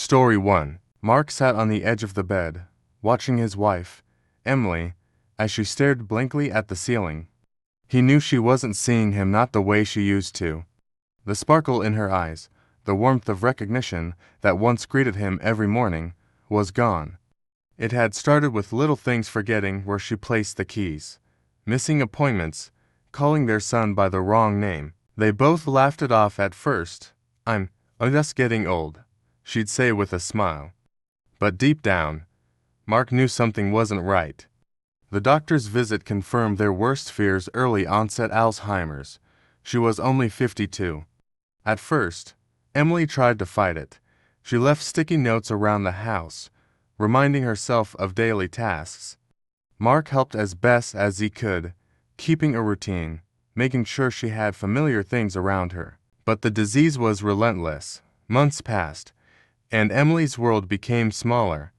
Story 1. Mark sat on the edge of the bed, watching his wife, Emily, as she stared blankly at the ceiling. He knew she wasn't seeing him not the way she used to. The sparkle in her eyes, the warmth of recognition that once greeted him every morning, was gone. It had started with little things, forgetting where she placed the keys, missing appointments, calling their son by the wrong name. They both laughed it off at first. I'm just getting old," she'd say with a smile. But deep down, Mark knew something wasn't right. The doctor's visit confirmed their worst fears: early onset Alzheimer's. She was only 52. At first, Emily tried to fight it. She left sticky notes around the house, reminding herself of daily tasks. Mark helped as best as he could, keeping a routine, making sure she had familiar things around her. But the disease was relentless. Months passed, and Emily's world became smaller.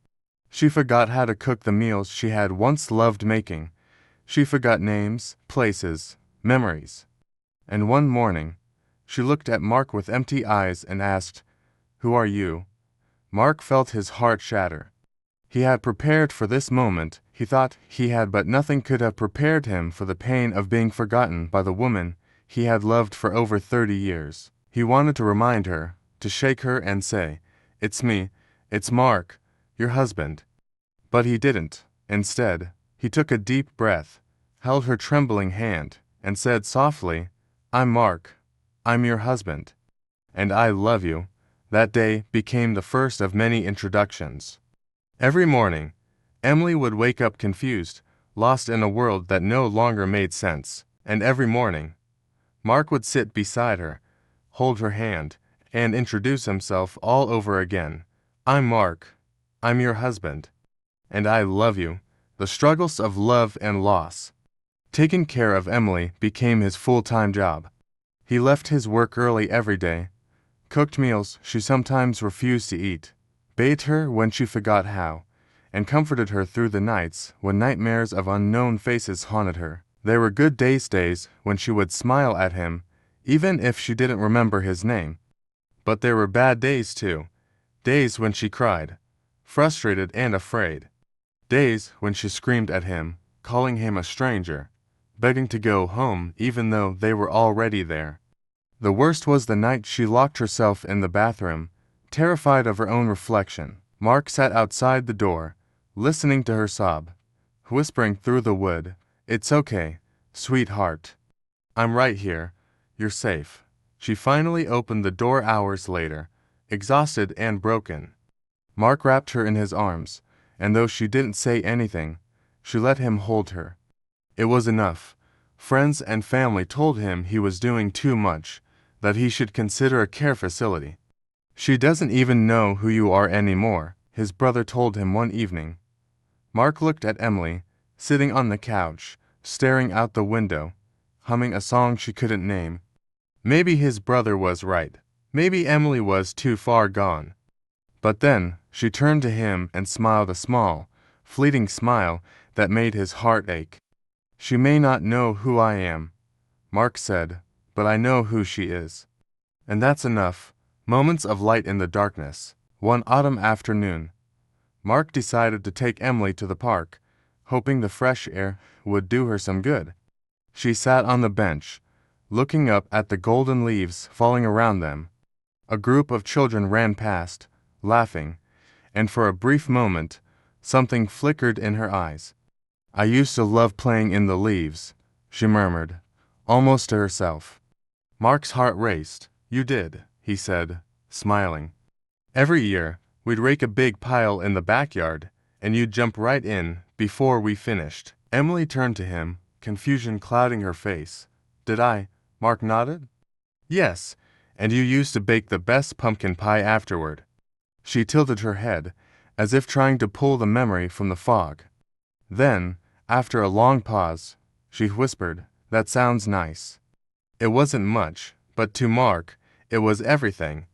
She forgot how to cook the meals she had once loved making. She forgot names, places, memories. And one morning, she looked at Mark with empty eyes and asked, "Who are you?" Mark felt his heart shatter. He had prepared for this moment, he thought he had, but nothing could have prepared him for the pain of being forgotten by the woman he had loved for over 30 years. He wanted to remind her, to shake her and say, "It's me, it's Mark, your husband." But he didn't. Instead, he took a deep breath, held her trembling hand, and said softly, "I'm Mark. I'm your husband. And I love you." That day became the first of many introductions. Every morning, Emily would wake up confused, lost in a world that no longer made sense. And every morning, Mark would sit beside her, hold her hand, and introduce himself all over again. "I'm Mark. I'm your husband. And I love you." The struggles of love and loss. Taking care of Emily became his full-time job. He left his work early every day, cooked meals she sometimes refused to eat, bathed her when she forgot how, and comforted her through the nights when nightmares of unknown faces haunted her. There were good days when she would smile at him, even if she didn't remember his name. But there were bad days too. Days when she cried, frustrated and afraid. Days when she screamed at him, calling him a stranger, begging to go home even though they were already there. The worst was the night she locked herself in the bathroom, terrified of her own reflection. Mark sat outside the door, listening to her sob, whispering through the wood, "It's okay, sweetheart. I'm right here. You're safe." She finally opened the door hours later, exhausted and broken. Mark wrapped her in his arms, and though she didn't say anything, she let him hold her. It was enough. Friends and family told him he was doing too much, that he should consider a care facility. "She doesn't even know who you are anymore," his brother told him one evening. Mark looked at Emily, sitting on the couch, staring out the window, humming a song she couldn't name. Maybe his brother was right. Maybe Emily was too far gone. But then, she turned to him and smiled, a small, fleeting smile that made his heart ache. "She may not know who I am," Mark said, "but I know who she is. And that's enough." Moments of light in the darkness. One autumn afternoon, Mark decided to take Emily to the park, hoping the fresh air would do her some good. She sat on the bench, looking up at the golden leaves falling around them. A group of children ran past, laughing, and for a brief moment, something flickered in her eyes. "I used to love playing in the leaves," she murmured, almost to herself. Mark's heart raced. "You did," he said, smiling. "Every year, we'd rake a big pile in the backyard, and you'd jump right in before we finished." Emily turned to him, confusion clouding her face. "Did I?" Mark nodded. "Yes, and you used to bake the best pumpkin pie afterward." She tilted her head, as if trying to pull the memory from the fog. Then, after a long pause, she whispered, "That sounds nice." It wasn't much, but to Mark, it was everything.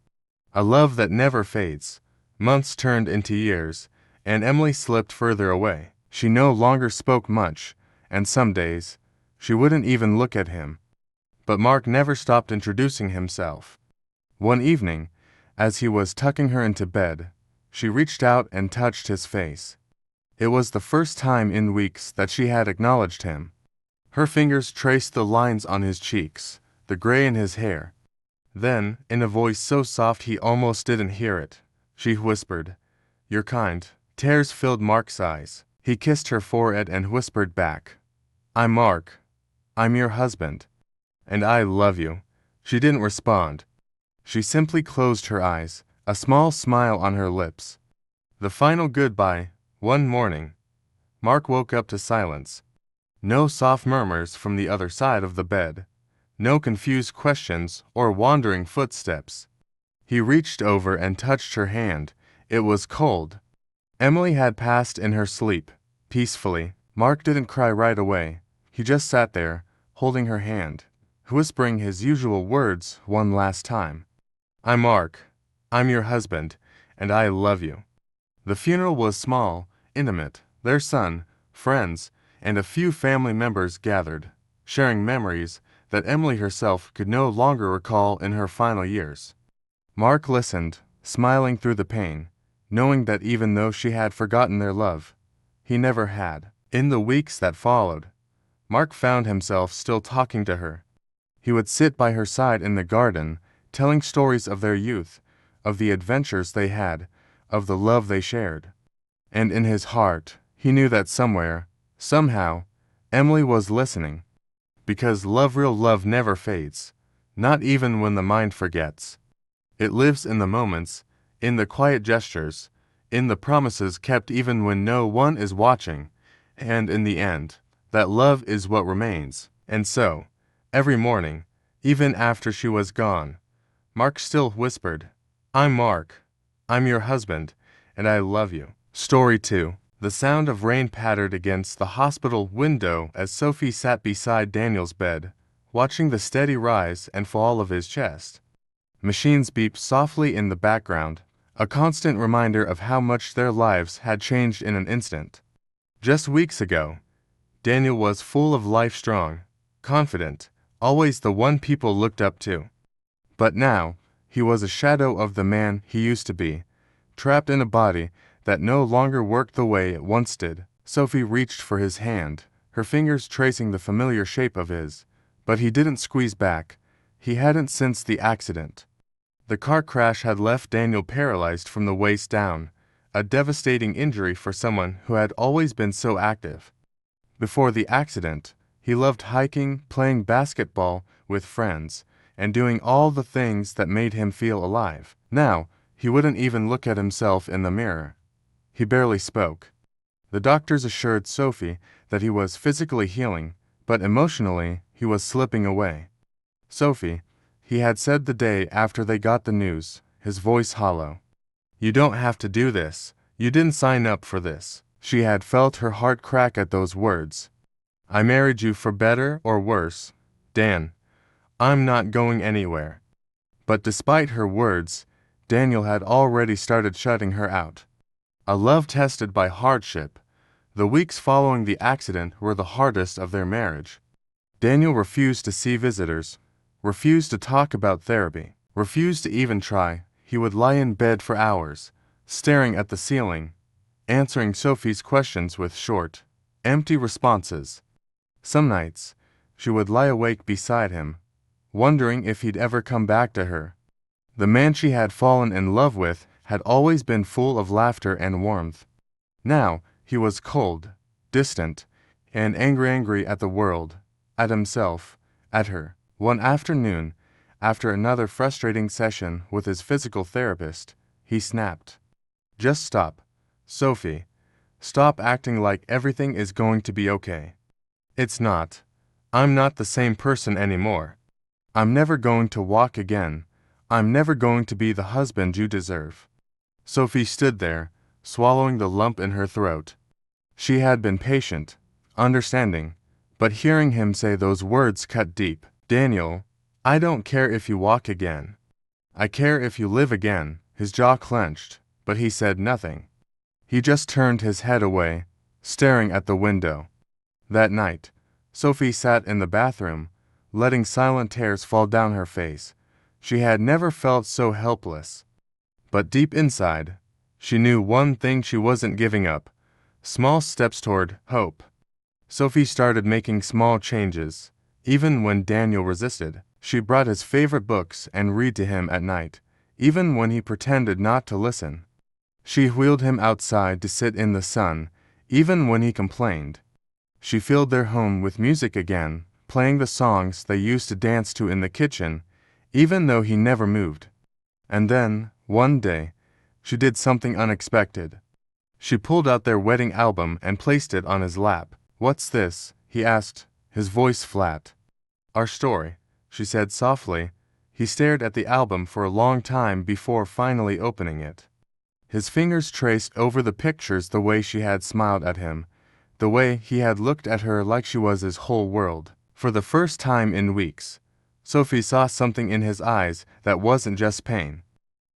A love that never fades. Months turned into years, and Emily slipped further away. She no longer spoke much, and some days, she wouldn't even look at him. But Mark never stopped introducing himself. One evening, as he was tucking her into bed, She reached out and touched his face. It was the first time in weeks that she had acknowledged him. Her fingers traced the lines on his cheeks, the gray in his hair. Then, in a voice so soft he almost didn't hear it, she whispered, "You're kind." Tears filled Mark's eyes. He kissed her forehead and whispered back, "I'm Mark. I'm your husband. And I love you." She didn't respond. She simply closed her eyes, a small smile on her lips. The final goodbye. One morning, Mark woke up to silence. No soft murmurs from the other side of the bed. No confused questions or wandering footsteps. He reached over and touched her hand. It was cold. Emily had passed in her sleep, peacefully. Mark didn't cry right away. He just sat there, holding her hand, whispering his usual words one last time. "I'm Mark. I'm your husband, and I love you." The funeral was small, intimate. Their son, friends, and a few family members gathered, sharing memories that Emily herself could no longer recall in her final years. Mark listened, smiling through the pain, knowing that even though she had forgotten their love, he never had. In the weeks that followed, Mark found himself still talking to her. He would sit by her side in the garden, telling stories of their youth, of the adventures they had, of the love they shared. And in his heart, he knew that somewhere, somehow, Emily was listening. Because real love never fades, not even when the mind forgets. It lives in the moments, in the quiet gestures, in the promises kept even when no one is watching, and in the end, that love is what remains. And so, every morning, even after she was gone, Mark still whispered, "I'm Mark. I'm your husband, and I love you." Story 2. The sound of rain pattered against the hospital window as Sophie sat beside Daniel's bed, watching the steady rise and fall of his chest. Machines beeped softly in the background, a constant reminder of how much their lives had changed in an instant. Just weeks ago, Daniel was full of life, strong, confident, always the one people looked up to. But now, he was a shadow of the man he used to be, trapped in a body that no longer worked the way it once did. Sophie reached for his hand, her fingers tracing the familiar shape of his, but he didn't squeeze back. He hadn't since the accident. The car crash had left Daniel paralyzed from the waist down, a devastating injury for someone who had always been so active. Before the accident, he loved hiking, playing basketball with friends, and doing all the things that made him feel alive. Now, he wouldn't even look at himself in the mirror. He barely spoke. The doctors assured Sophie that he was physically healing, but emotionally he was slipping away. "Sophie," he had said the day after they got the news, his voice hollow. "You don't have to do this. You didn't sign up for this." She had felt her heart crack at those words. "I married you for better or worse, Dan. I'm not going anywhere." But despite her words, Daniel had already started shutting her out. A love tested by hardship. The weeks following the accident were the hardest of their marriage. Daniel refused to see visitors, refused to talk about therapy, refused to even try. He would lie in bed for hours, staring at the ceiling, answering Sophie's questions with short, empty responses. Some nights, she would lie awake beside him, wondering if he'd ever come back to her. The man she had fallen in love with had always been full of laughter and warmth. Now, he was cold, distant, and angry at the world, at himself, at her. One afternoon, after another frustrating session with his physical therapist, he snapped. "Just stop, Sophie. Stop acting like everything is going to be okay. It's not. I'm not the same person anymore. I'm never going to walk again. I'm never going to be the husband you deserve." Sophie stood there, swallowing the lump in her throat. She had been patient, understanding, but hearing him say those words cut deep. "Daniel, I don't care if you walk again. I care if you live again." His jaw clenched, but he said nothing. He just turned his head away, staring at the window. That night, Sophie sat in the bathroom, letting silent tears fall down her face. She had never felt so helpless. But deep inside, She knew one thing she wasn't giving up: small steps toward hope. Sophie started making small changes. Even when Daniel resisted, she brought his favorite books and read to him at night, even when he pretended not to listen. She wheeled him outside to sit in the sun, even when he complained. She filled their home with music again, playing the songs they used to dance to in the kitchen, even though he never moved. And then, one day, she did something unexpected. She pulled out their wedding album and placed it on his lap. "What's this?" he asked, his voice flat. "Our story," she said softly. He stared at the album for a long time before finally opening it. His fingers traced over the pictures the way she had smiled at him, the way he had looked at her like she was his whole world. For the first time in weeks, Sophie saw something in his eyes that wasn't just pain.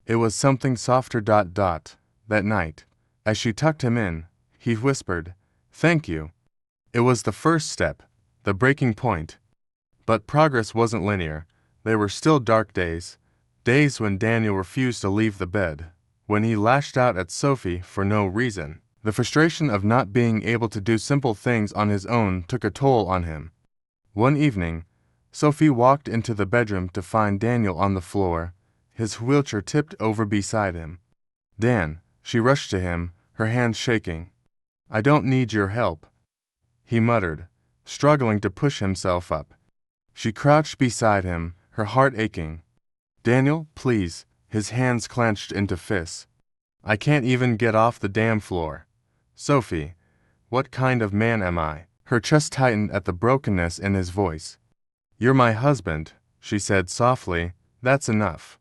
It was something softer. That night, as she tucked him in, he whispered, "Thank you." It was the first step, the breaking point. But progress wasn't linear. There were still dark days, days when Daniel refused to leave the bed, when he lashed out at Sophie for no reason. The frustration of not being able to do simple things on his own took a toll on him. One evening, Sophie walked into the bedroom to find Daniel on the floor, his wheelchair tipped over beside him. "Dan," she rushed to him, her hands shaking. "I don't need your help," he muttered, struggling to push himself up. She crouched beside him, her heart aching. "Daniel, please," his hands clenched into fists. "I can't even get off the damn floor." "Sophie, what kind of man am I?" Her chest tightened at the brokenness in his voice. "You're my husband," she said softly. "That's enough."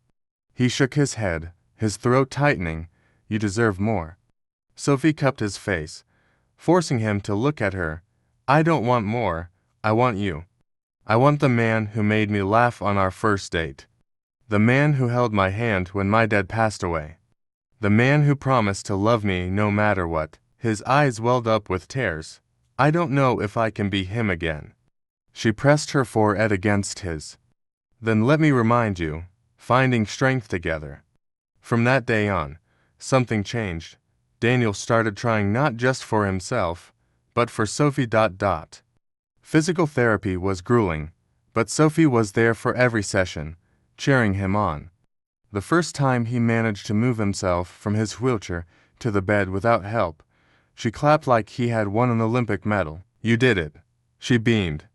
He shook his head, his throat tightening. "You deserve more." Sophie cupped his face, forcing him to look at her. "I don't want more. I want you. I want the man who made me laugh on our first date. The man who held my hand when my dad passed away. The man who promised to love me no matter what." His eyes welled up with tears. "I don't know if I can be him again." She pressed her forehead against his. "Then let me remind you, finding strength together." From that day on, something changed. Daniel started trying not just for himself, but for Sophie. Physical therapy was grueling, but Sophie was there for every session, cheering him on. The first time he managed to move himself from his wheelchair to the bed without help, she clapped like he had won an Olympic medal. "You did it," she beamed.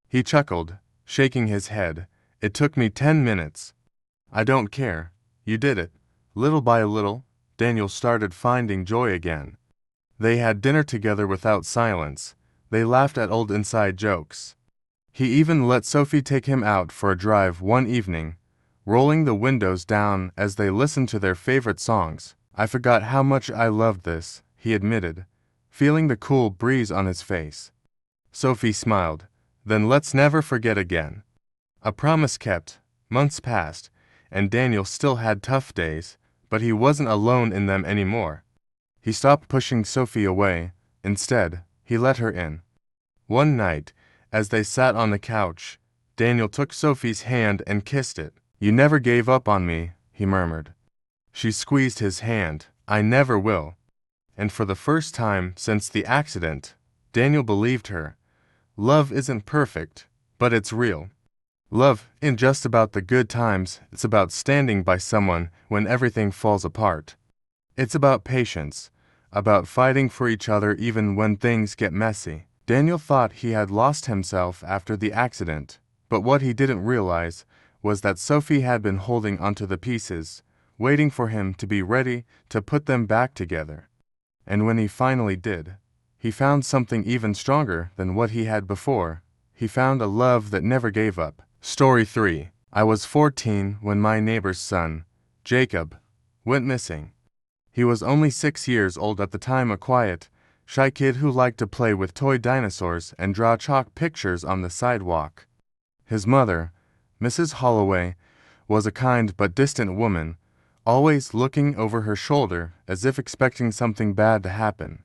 He chuckled, shaking his head. "It took me 10 minutes. I don't care. You did it." Little by little, Daniel started finding joy again. They had dinner together without silence. They laughed at old inside jokes. He even let Sophie take him out for a drive one evening, rolling the windows down as they listened to their favorite songs. "I forgot how much I loved this," he admitted, feeling the cool breeze on his face. Sophie smiled. "Then let's never forget again." A promise kept. Months passed, and Daniel still had tough days, but he wasn't alone in them anymore. He stopped pushing Sophie away. Instead, he let her in. One night, as they sat on the couch, Daniel took Sophie's hand and kissed it. "You never gave up on me," he murmured. She squeezed his hand. "I never will." And for the first time since the accident, Daniel believed her. Love isn't perfect, but it's real. Love isn't just about the good times, it's about standing by someone when everything falls apart. It's about patience, about fighting for each other even when things get messy. Daniel thought he had lost himself after the accident, but what he didn't realize was that Sophie had been holding onto the pieces, waiting for him to be ready to put them back together. And when he finally did, he found something even stronger than what he had before. He found a love that never gave up. Story 3. I was 14 when my neighbor's son, Jacob, went missing. He was only 6 years old at the time, a quiet, shy kid who liked to play with toy dinosaurs and draw chalk pictures on the sidewalk. His mother, Mrs. Holloway, was a kind but distant woman, always looking over her shoulder as if expecting something bad to happen.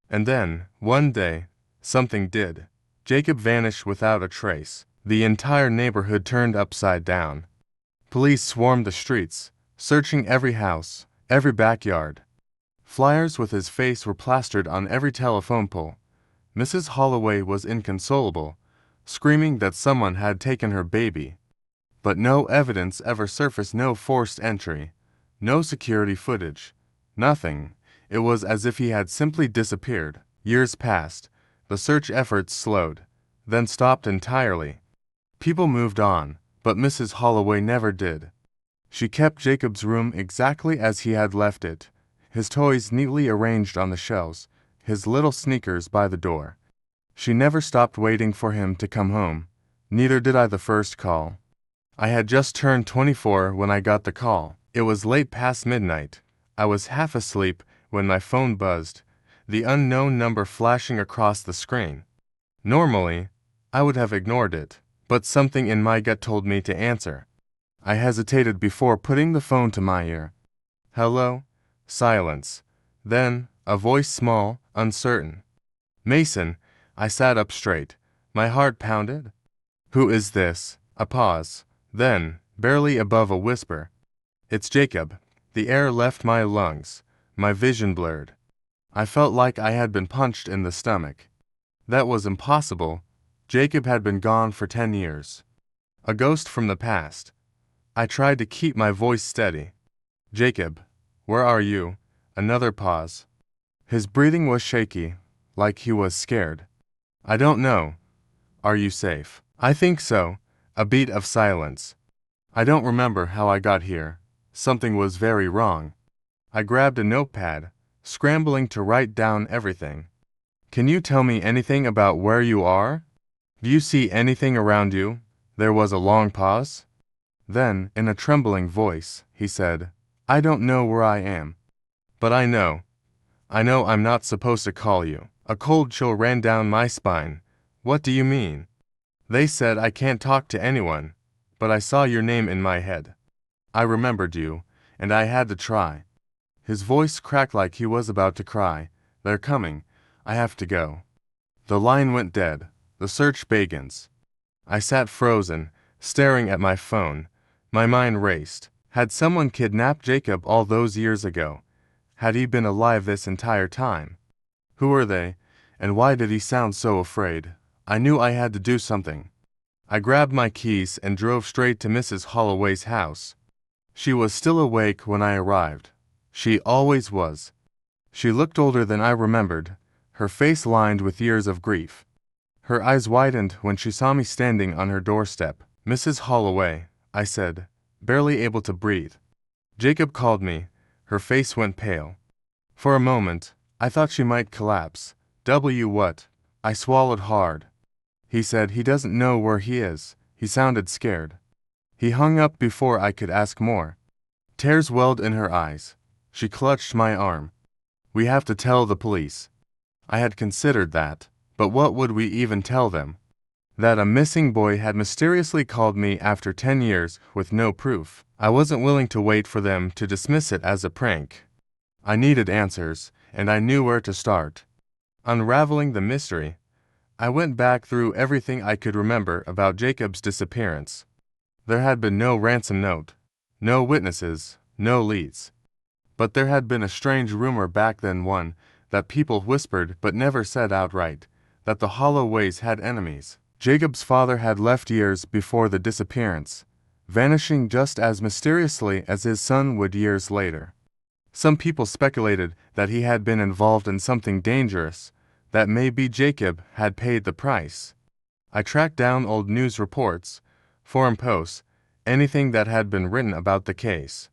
And then, one day, something did. Jacob vanished without a trace. The entire neighborhood turned upside down. Police swarmed the streets, searching every house, every backyard. Flyers with his face were plastered on every telephone pole. Mrs. Holloway was inconsolable, screaming that someone had taken her baby. But no evidence ever surfaced, no forced entry, no security footage, nothing. It was as if he had simply disappeared. Years passed. The search efforts slowed, then stopped entirely. People moved on, but Mrs. Holloway never did. She kept Jacob's room exactly as he had left it, his toys neatly arranged on the shelves, his little sneakers by the door. She never stopped waiting for him to come home. Neither did I the first call. I had just turned 24 when I got the call. It was late past midnight. I was half asleep when my phone buzzed, the unknown number flashing across the screen. Normally, I would have ignored it, but something in my gut told me to answer. I hesitated before putting the phone to my ear. Hello? Silence. Then, a voice small, uncertain. Mason. I sat up straight. My heart pounded. Who is this? A pause. Then, barely above a whisper. It's Jacob. The air left my lungs. My vision blurred. I felt like I had been punched in the stomach. That was impossible. Jacob had been gone for 10 years. A ghost from the past. I tried to keep my voice steady. Jacob, where are you? Another pause. His breathing was shaky, like he was scared. I don't know. Are you safe? I think so. A beat of silence. I don't remember how I got here. Something was very wrong. I grabbed a notepad, scrambling to write down everything. Can you tell me anything about where you are? Do you see anything around you? There was a long pause. Then, in a trembling voice, he said, I don't know where I am. But I know. I know I'm not supposed to call you. A cold chill ran down my spine. What do you mean? They said I can't talk to anyone, but I saw your name in my head. I remembered you, and I had to try. His voice cracked like he was about to cry. They're coming. I have to go. The line went dead. The search begins. I sat frozen, staring at my phone. My mind raced. Had someone kidnapped Jacob all those years ago? Had he been alive this entire time? Who were they, and why did he sound so afraid? I knew I had to do something. I grabbed my keys and drove straight to Mrs. Holloway's house. She was still awake when I arrived. She always was. She looked older than I remembered, her face lined with years of grief. Her eyes widened when she saw me standing on her doorstep. Mrs. Holloway, I said, barely able to breathe. Jacob called me. Her face went pale. For a moment, I thought she might collapse. What? I swallowed hard. He said he doesn't know where he is. He sounded scared. He hung up before I could ask more. Tears welled in her eyes. She clutched my arm. We have to tell the police. I had considered that, but what would we even tell them? That a missing boy had mysteriously called me after 10 years with no proof. I wasn't willing to wait for them to dismiss it as a prank. I needed answers, and I knew where to start. Unraveling the mystery, I went back through everything I could remember about Jacob's disappearance. There had been no ransom note, no witnesses, no leads. But there had been a strange rumor back then, one that people whispered but never said outright, that the Holloways had enemies. Jacob's father had left years before the disappearance, vanishing just as mysteriously as his son would years later. Some people speculated that he had been involved in something dangerous, that maybe Jacob had paid the price. I tracked down old news reports, forum posts, anything that had been written about the case.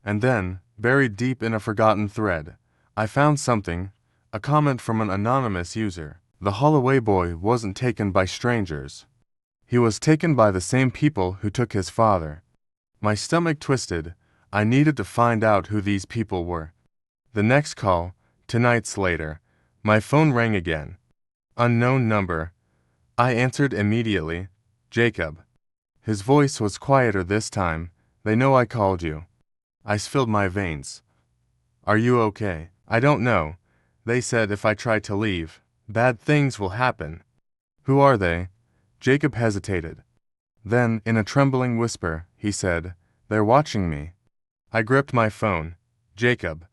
And then, buried deep in a forgotten thread, I found something, a comment from an anonymous user. The Holloway boy wasn't taken by strangers. He was taken by the same people who took his father. My stomach twisted. I needed to find out who these people were. The next call, 2 nights later, my phone rang again. Unknown number. I answered immediately. Jacob. His voice was quieter this time. They know I called you. Ice filled my veins. Are you okay? I don't know. They said if I try to leave, bad things will happen. Who are they? Jacob hesitated. Then, in a trembling whisper, he said, They're watching me. I gripped my phone. Jacob.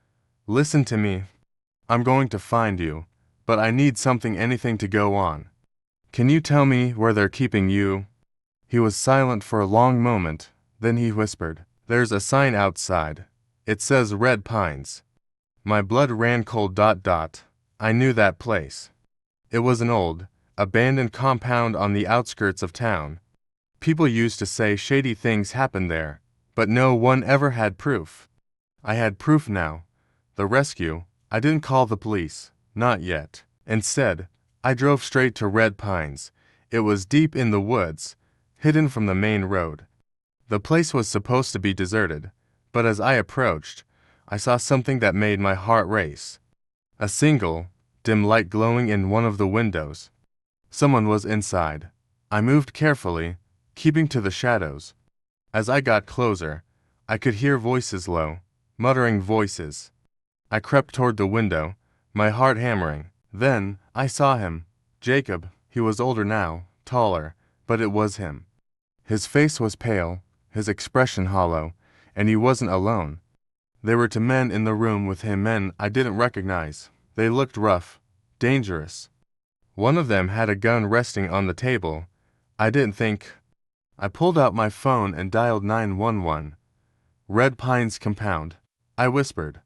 Listen to me. I'm going to find you, but I need anything to go on. Can you tell me where they're keeping you? He was silent for a long moment, then he whispered, There's a sign outside. It says Red Pines. My blood ran cold. I knew that place. It was an old, abandoned compound on the outskirts of town. People used to say shady things happened there, but no one ever had proof. I had proof now. The rescue. I didn't call the police, not yet. Instead, I drove straight to Red Pines. It was deep in the woods, hidden from the main road. The place was supposed to be deserted, but as I approached, I saw something that made my heart race. A single, dim light glowing in one of the windows. Someone was inside. I moved carefully, keeping to the shadows. As I got closer, I could hear voices low, muttering voices. I crept toward the window, my heart hammering. Then, I saw him. Jacob. He was older now, taller, but it was him. His face was pale, his expression hollow, and he wasn't alone. There were two men in the room with him, men I didn't recognize. They looked rough, dangerous. One of them had a gun resting on the table. I didn't think. I pulled out my phone and dialed 911. Red Pines Compound. I whispered.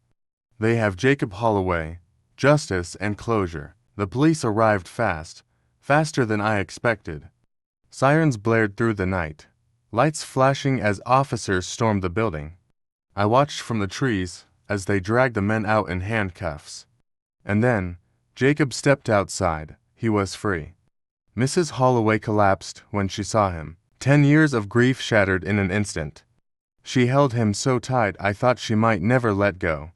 They have Jacob Holloway, justice and closure. The police arrived fast, faster than I expected. Sirens blared through the night, lights flashing as officers stormed the building. I watched from the trees as they dragged the men out in handcuffs. And then, Jacob stepped outside. He was free. Mrs. Holloway collapsed when she saw him. 10 years of grief shattered in an instant. She held him so tight I thought she might never let go.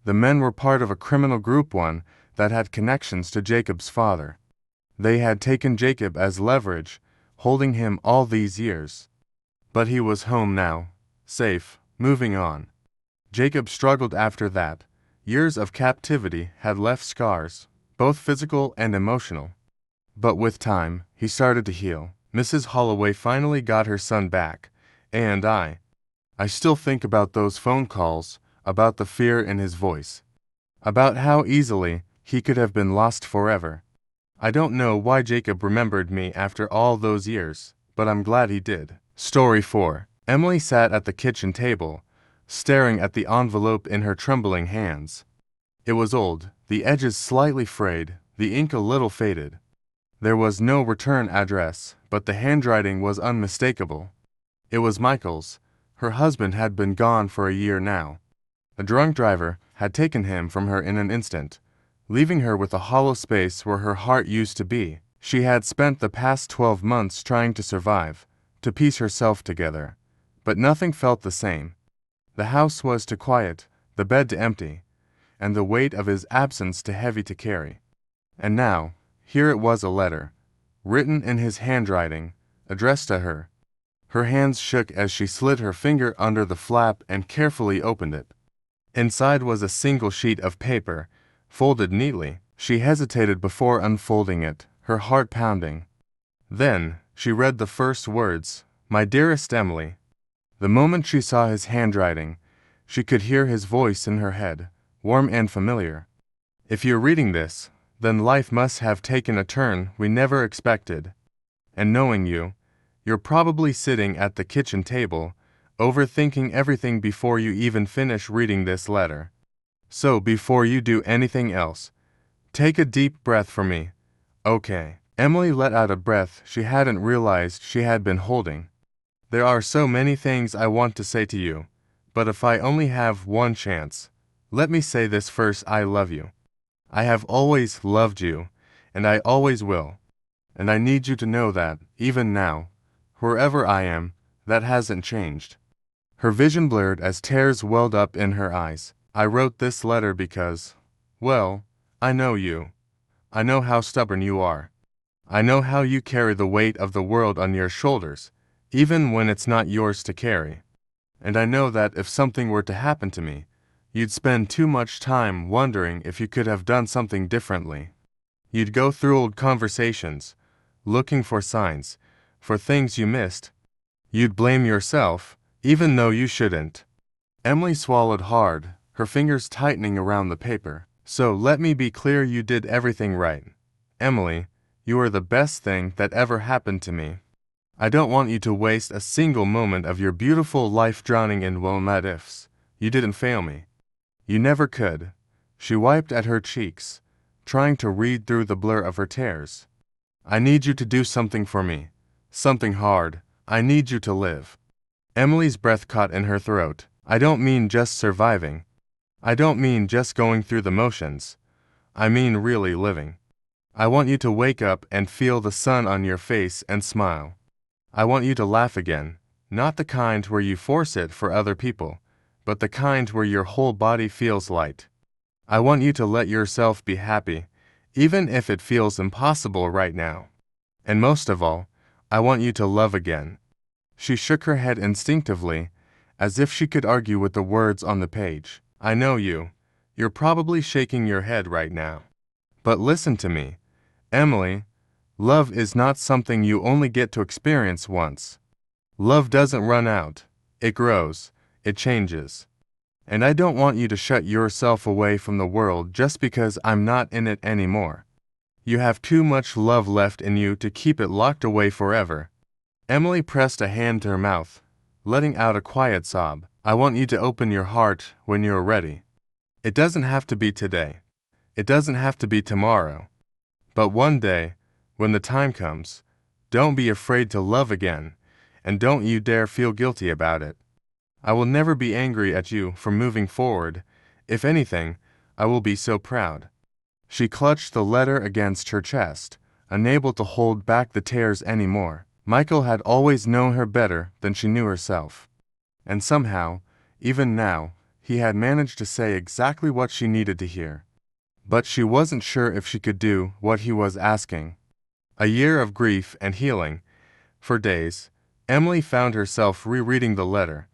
The men were part of a criminal group, one that had connections to Jacob's father. They had taken Jacob as leverage, holding him all these years. But he was home now, safe, moving on. Jacob struggled after that. Years of captivity had left scars, both physical and emotional. But with time, he started to heal. Mrs. Holloway finally got her son back, and I still think about those phone calls, about the fear in his voice, about how easily he could have been lost forever. I don't know why Jacob remembered me after all those years, but I'm glad he did. Story 4. Emily sat at the kitchen table, staring at the envelope in her trembling hands. It was old, the edges slightly frayed, the ink a little faded. There was no return address, but the handwriting was unmistakable. It was Michael's. Her husband had been gone for a year now. A drunk driver had taken him from her in an instant, leaving her with a hollow space where her heart used to be. She had spent the past 12 months trying to survive, to piece herself together. But nothing felt the same. The house was too quiet, the bed too empty, and the weight of his absence too heavy to carry. And now, here it was, a letter, written in his handwriting, addressed to her. Her hands shook as she slid her finger under the flap and carefully opened it. Inside was a single sheet of paper, folded neatly. She hesitated before unfolding it, her heart pounding. Then, she read the first words, My dearest Emily. The moment she saw his handwriting, she could hear his voice in her head, warm and familiar. If you're reading this, then life must have taken a turn we never expected. And knowing you, you're probably sitting at the kitchen table, overthinking everything before you even finish reading this letter. So before you do anything else, take a deep breath for me. Okay. Emily let out a breath she hadn't realized she had been holding. There are so many things I want to say to you, but if I only have one chance, let me say this first: I love you. I have always loved you, and I always will. And I need you to know that, even now, wherever I am, that hasn't changed. Her vision blurred as tears welled up in her eyes. I wrote this letter because, well, I know you. I know how stubborn you are. I know how you carry the weight of the world on your shoulders, even when it's not yours to carry. And I know that if something were to happen to me, you'd spend too much time wondering if you could have done something differently. You'd go through old conversations, looking for signs, for things you missed. You'd blame yourself, even though you shouldn't. Emily swallowed hard, her fingers tightening around the paper. So let me be clear, you did everything right. Emily, you are the best thing that ever happened to me. I don't want you to waste a single moment of your beautiful life drowning in what ifs. You didn't fail me. You never could. She wiped at her cheeks, trying to read through the blur of her tears. I need you to do something for me. Something hard. I need you to live. Emily's breath caught in her throat. I don't mean just surviving. I don't mean just going through the motions. I mean really living. I want you to wake up and feel the sun on your face and smile. I want you to laugh again, not the kind where you force it for other people, but the kind where your whole body feels light. I want you to let yourself be happy, even if it feels impossible right now. And most of all, I want you to love again. She shook her head instinctively, as if she could argue with the words on the page. I know you. You're probably shaking your head right now. But listen to me, Emily. Love is not something you only get to experience once. Love doesn't run out. It grows. It changes. And I don't want you to shut yourself away from the world just because I'm not in it anymore. You have too much love left in you to keep it locked away forever. Emily pressed a hand to her mouth, letting out a quiet sob. I want you to open your heart when you're ready. It doesn't have to be today. It doesn't have to be tomorrow. But one day, when the time comes, don't be afraid to love again, and don't you dare feel guilty about it. I will never be angry at you for moving forward. If anything, I will be so proud. She clutched the letter against her chest, unable to hold back the tears anymore. Michael had always known her better than she knew herself. And somehow, even now, he had managed to say exactly what she needed to hear. But she wasn't sure if she could do what he was asking. A year of grief and healing. For days, Emily found herself rereading the letter.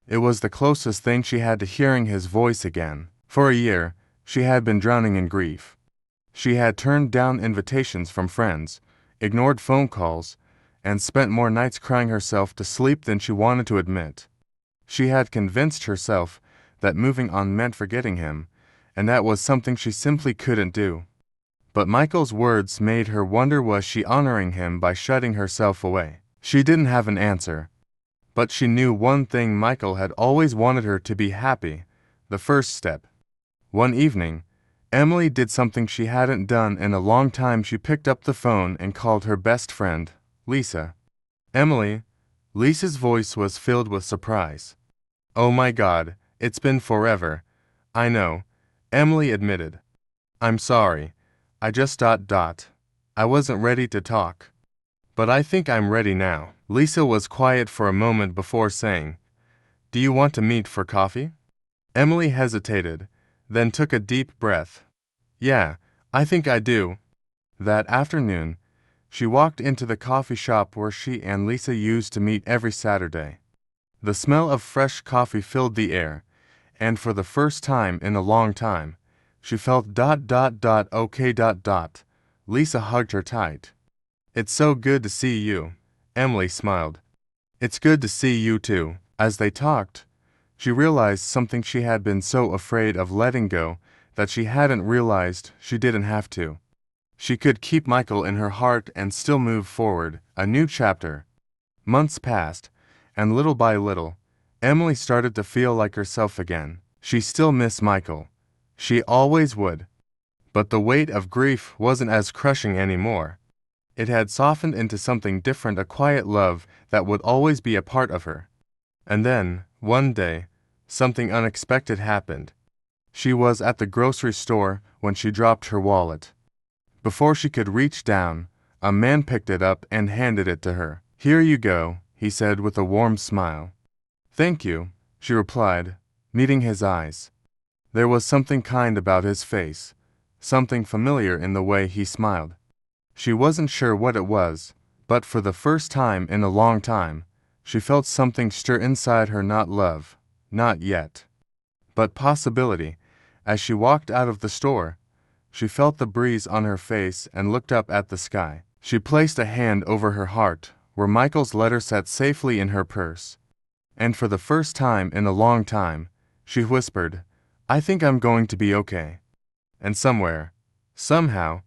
It was the closest thing she had to hearing his voice again. For a year, she had been drowning in grief. She had turned down invitations from friends, ignored phone calls, and spent more nights crying herself to sleep than she wanted to admit. She had convinced herself that moving on meant forgetting him, and that was something she simply couldn't do. But Michael's words made her wonder, was she honoring him by shutting herself away? She didn't have an answer. But she knew one thing: Michael had always wanted her to be happy, the first step. One evening, Emily did something she hadn't done in a long time. She picked up the phone and called her best friend, Lisa. Emily. Lisa's voice was filled with surprise. Oh my God, it's been forever. I know, Emily admitted. I'm sorry. I just ... I wasn't ready to talk. But I think I'm ready now. Lisa was quiet for a moment before saying, Do you want to meet for coffee? Emily hesitated, then took a deep breath. Yeah, I think I do. That afternoon, she walked into the coffee shop where she and Lisa used to meet every Saturday. The smell of fresh coffee filled the air, and for the first time in a long time, she felt ... okay ... Lisa hugged her tight. It's so good to see you, Emily smiled. It's good to see you too. As they talked, she realized something she had been so afraid of letting go that she hadn't realized she didn't have to. She could keep Michael in her heart and still move forward, a new chapter. Months passed, and little by little, Emily started to feel like herself again. She still missed Michael. She always would. But the weight of grief wasn't as crushing anymore. It had softened into something different, a quiet love that would always be a part of her. And then, one day, something unexpected happened. She was at the grocery store when she dropped her wallet. Before she could reach down, a man picked it up and handed it to her. Here you go, he said with a warm smile. Thank you, she replied, meeting his eyes. There was something kind about his face, something familiar in the way he smiled. She wasn't sure what it was, but for the first time in a long time, she felt something stir inside her, not love, not yet, but possibility. As she walked out of the store, she felt the breeze on her face and looked up at the sky. She placed a hand over her heart, where Michael's letter sat safely in her purse. And for the first time in a long time, she whispered, I think I'm going to be okay. And somewhere, somehow,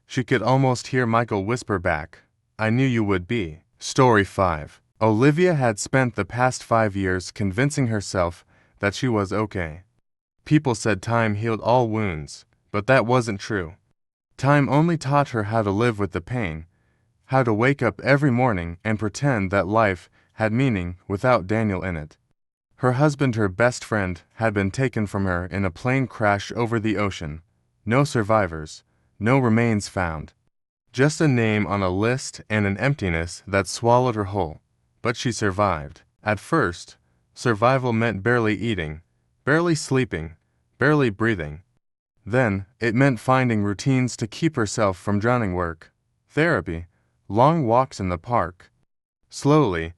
she could almost hear Michael whisper back, I knew you would be. Story 5. Olivia had spent the past 5 years convincing herself that she was okay. People said time healed all wounds, but that wasn't true. Time only taught her how to live with the pain, how to wake up every morning and pretend that life had meaning without Daniel in it. Her husband, her best friend, had been taken from her in a plane crash over the ocean. No survivors, no remains found. Just a name on a list and an emptiness that swallowed her whole. But she survived. At first, survival meant barely eating, barely sleeping, barely breathing. Then, it meant finding routines to keep herself from drowning: work, therapy, long walks in the park. Slowly,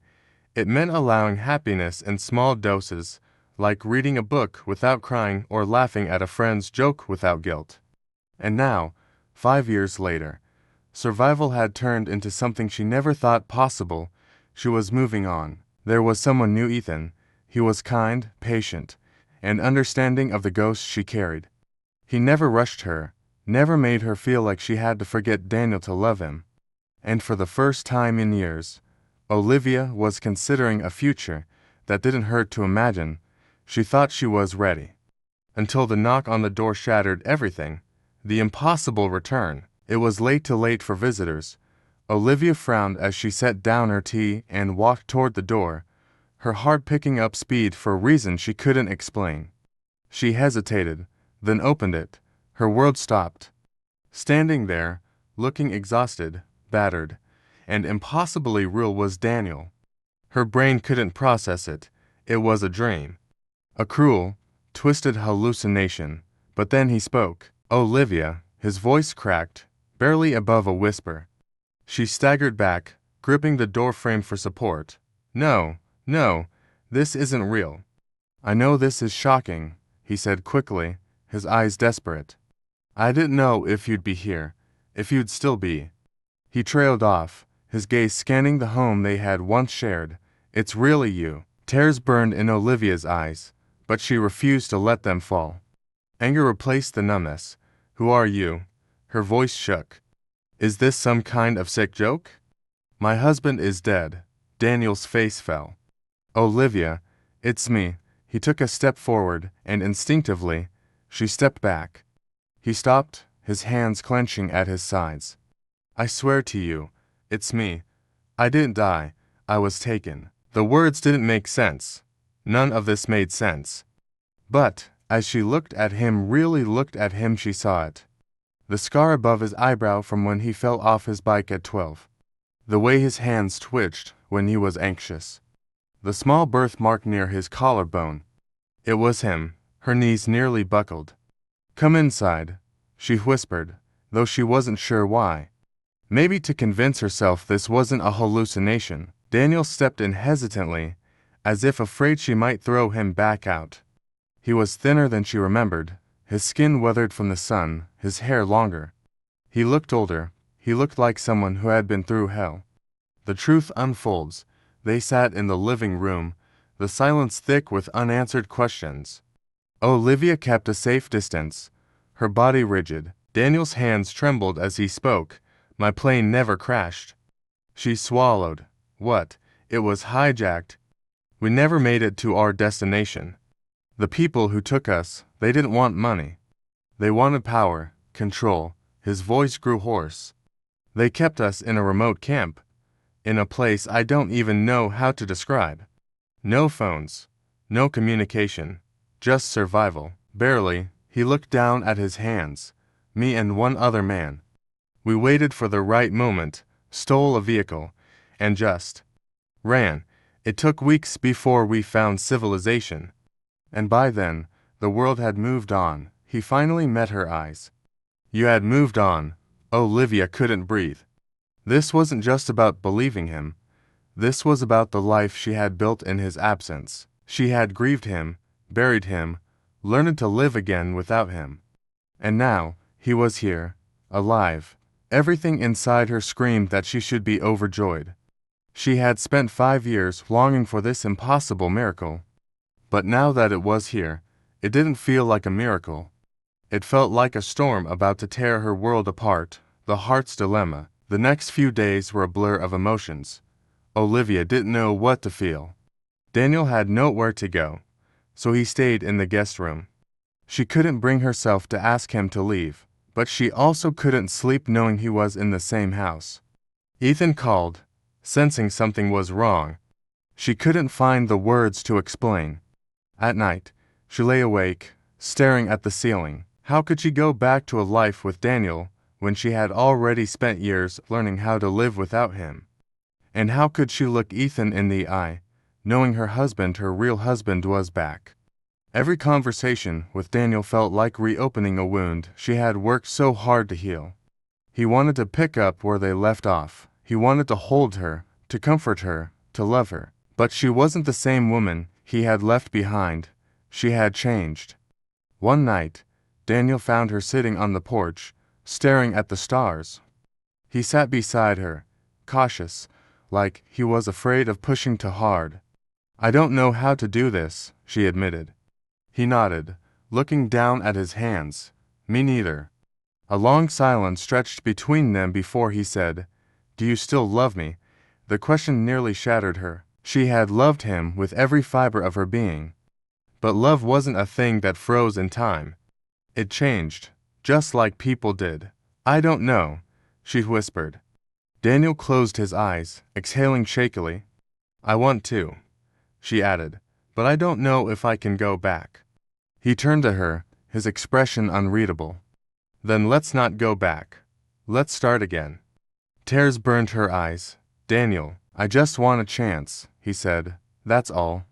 it meant allowing happiness in small doses, like reading a book without crying or laughing at a friend's joke without guilt. And now, 5 years later, survival had turned into something she never thought possible. She was moving on. There was someone new: Ethan. He was kind, patient, and understanding of the ghost she carried. He never rushed her, never made her feel like she had to forget Daniel to love him. And for the first time in years, Olivia was considering a future that didn't hurt to imagine. She thought she was ready. Until the knock on the door shattered everything. The impossible return. It was late for visitors. Olivia frowned as she set down her tea and walked toward the door, her heart picking up speed for a reason she couldn't explain. She hesitated, then opened it. Her world stopped. Standing there, looking exhausted, battered, and impossibly real, was Daniel. Her brain couldn't process it. It was a dream. A cruel, twisted hallucination. But then he spoke. Olivia, his voice cracked, barely above a whisper. She staggered back, gripping the doorframe for support. No, this isn't real. I know this is shocking, he said quickly, his eyes desperate. I didn't know if you'd be here, if you'd still be. He trailed off, his gaze scanning the home they had once shared. It's really you. Tears burned in Olivia's eyes, but she refused to let them fall. Anger replaced the numbness. Who are you? Her voice shook. Is this some kind of sick joke? My husband is dead. Daniel's face fell. Olivia, it's me. He took a step forward, and instinctively, she stepped back. He stopped, his hands clenching at his sides. I swear to you, it's me. I didn't die. I was taken. The words didn't make sense. None of this made sense. But, as she looked at him, really looked at him, she saw it. The scar above his eyebrow from when he fell off his bike at 12. The way his hands twitched when he was anxious. The small birthmark near his collarbone. It was him. Her knees nearly buckled. Come inside, she whispered, though she wasn't sure why. Maybe to convince herself this wasn't a hallucination. Daniel stepped in hesitantly, as if afraid she might throw him back out. He was thinner than she remembered, his skin weathered from the sun, his hair longer. He looked older. He looked like someone who had been through hell. The truth unfolds. They sat in the living room, the silence thick with unanswered questions. Olivia kept a safe distance, her body rigid. Daniel's hands trembled as he spoke. My plane never crashed. She swallowed. What? It was hijacked. We never made it to our destination. The people who took us, they didn't want money. They wanted power, control. His voice grew hoarse. They kept us in a remote camp, in a place I don't even know how to describe. No phones, no communication, just survival. Barely, he looked down at his hands, me and one other man. We waited for the right moment, stole a vehicle, and just ran. It took weeks before we found civilization. And by then, the world had moved on. He finally met her eyes. You had moved on. Olivia couldn't breathe. This wasn't just about believing him. This was about the life she had built in his absence. She had grieved him, buried him, learned to live again without him. And now, he was here, alive. Everything inside her screamed that she should be overjoyed. She had spent 5 years longing for this impossible miracle. But now that it was here, It didn't feel like a miracle. It felt like a storm about to tear her world apart, the heart's dilemma. The next few days were a blur of emotions. Olivia didn't know what to feel. Daniel had nowhere to go, so he stayed in the guest room. She couldn't bring herself to ask him to leave, but she also couldn't sleep knowing he was in the same house. Ethan called, sensing something was wrong. She couldn't find the words to explain. At night, she lay awake, staring at the ceiling. How could she go back to a life with Daniel when she had already spent years learning how to live without him? And how could she look Ethan in the eye, knowing her real husband, was back? Every conversation with Daniel felt like reopening a wound she had worked so hard to heal. He wanted to pick up where they left off. He wanted to hold her, to comfort her, to love her. But she wasn't the same woman he had left behind. She had changed. One night, Daniel found her sitting on the porch, staring at the stars. He sat beside her, cautious, like he was afraid of pushing too hard. "I don't know how to do this," she admitted. He nodded, looking down at his hands. "Me neither." A long silence stretched between them before he said, "Do you still love me?" The question nearly shattered her. She had loved him with every fiber of her being. But love wasn't a thing that froze in time. It changed, just like people did. "I don't know," she whispered. Daniel closed his eyes, exhaling shakily. "I want to," she added, "but I don't know if I can go back." He turned to her, his expression unreadable. "Then let's not go back. Let's start again." Tears burned her eyes. "Daniel, I just want a chance," he said. "That's all.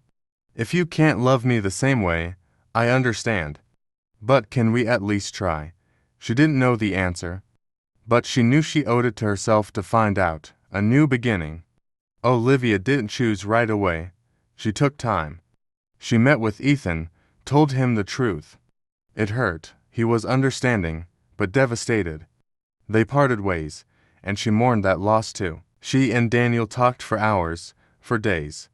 If you can't love me the same way, I understand. But can we at least try?" She didn't know the answer, but she knew she owed it to herself to find out. A new beginning. Olivia didn't choose right away. She took time. She met with Ethan, told him the truth. It hurt. He was understanding, but devastated. They parted ways, and she mourned that loss too. She and Daniel talked for hours, for days.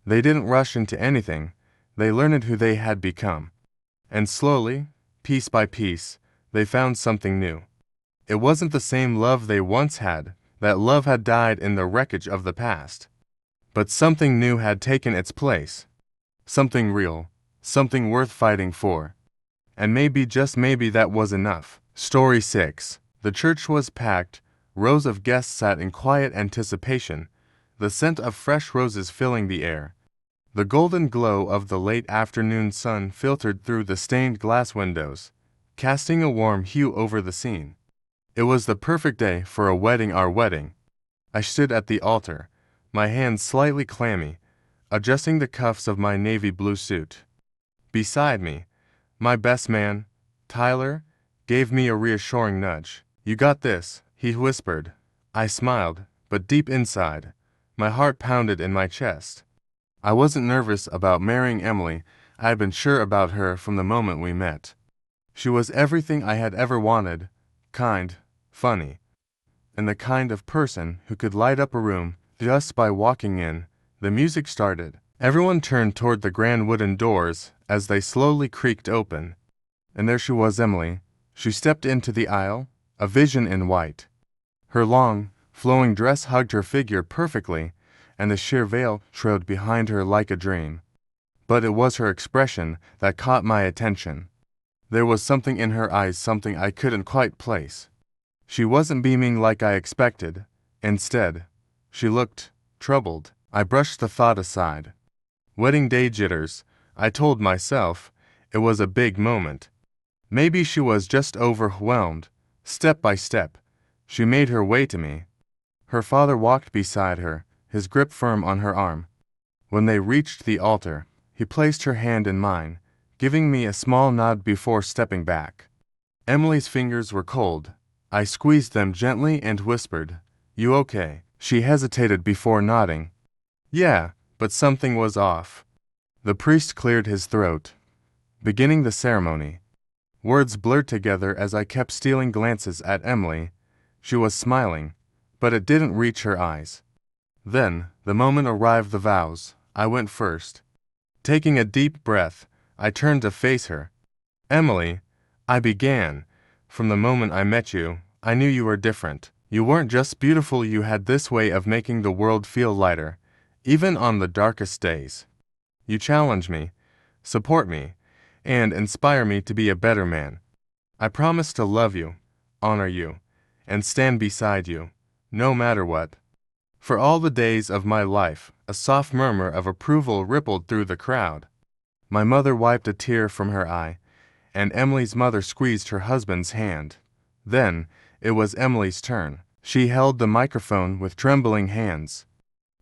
They didn't rush into anything. They learned who they had become. And slowly, piece by piece, they found something new. It wasn't the same love they once had. That love had died in the wreckage of the past. But something new had taken its place. Something real, something worth fighting for. And maybe, just maybe, that was enough. Story 6. The church was packed. Rows of guests sat in quiet anticipation, the scent of fresh roses filling the air. The golden glow of the late afternoon sun filtered through the stained glass windows, casting a warm hue over the scene. It was the perfect day for a wedding, our wedding. I stood at the altar, my hands slightly clammy, adjusting the cuffs of my navy blue suit. Beside me, my best man, Tyler, gave me a reassuring nudge. "You got this," he whispered. I smiled, but deep inside, my heart pounded in my chest. I wasn't nervous about marrying Emily. I had been sure about her from the moment we met. She was everything I had ever wanted: kind, funny, and the kind of person who could light up a room just by walking in. The music started. Everyone turned toward the grand wooden doors as they slowly creaked open. And there she was, Emily. She stepped into the aisle, a vision in white. Her long, flowing dress hugged her figure perfectly, and the sheer veil trailed behind her like a dream. But it was her expression that caught my attention. There was something in her eyes, something I couldn't quite place. She wasn't beaming like I expected. Instead, she looked troubled. I brushed the thought aside. Wedding day jitters, I told myself. It was a big moment. Maybe she was just overwhelmed. Step by step, she made her way to me. Her father walked beside her, his grip firm on her arm. When they reached the altar, he placed her hand in mine, giving me a small nod before stepping back. Emily's fingers were cold. I squeezed them gently and whispered, "You okay?" She hesitated before nodding. "Yeah, but something was off." The priest cleared his throat, beginning the ceremony. Words blurred together as I kept stealing glances at Emily. She was smiling, but it didn't reach her eyes. Then, the moment arrived: the vows. I went first. Taking a deep breath, I turned to face her. Emily, I began. From the moment I met you, I knew you were different. You weren't just beautiful, you had this way of making the world feel lighter, even on the darkest days. You challenge me, support me, and inspire me to be a better man. I promise to love you, honor you, and stand beside you, no matter what. For all the days of my life, a soft murmur of approval rippled through the crowd. My mother wiped a tear from her eye, and Emily's mother squeezed her husband's hand. Then, it was Emily's turn. She held the microphone with trembling hands.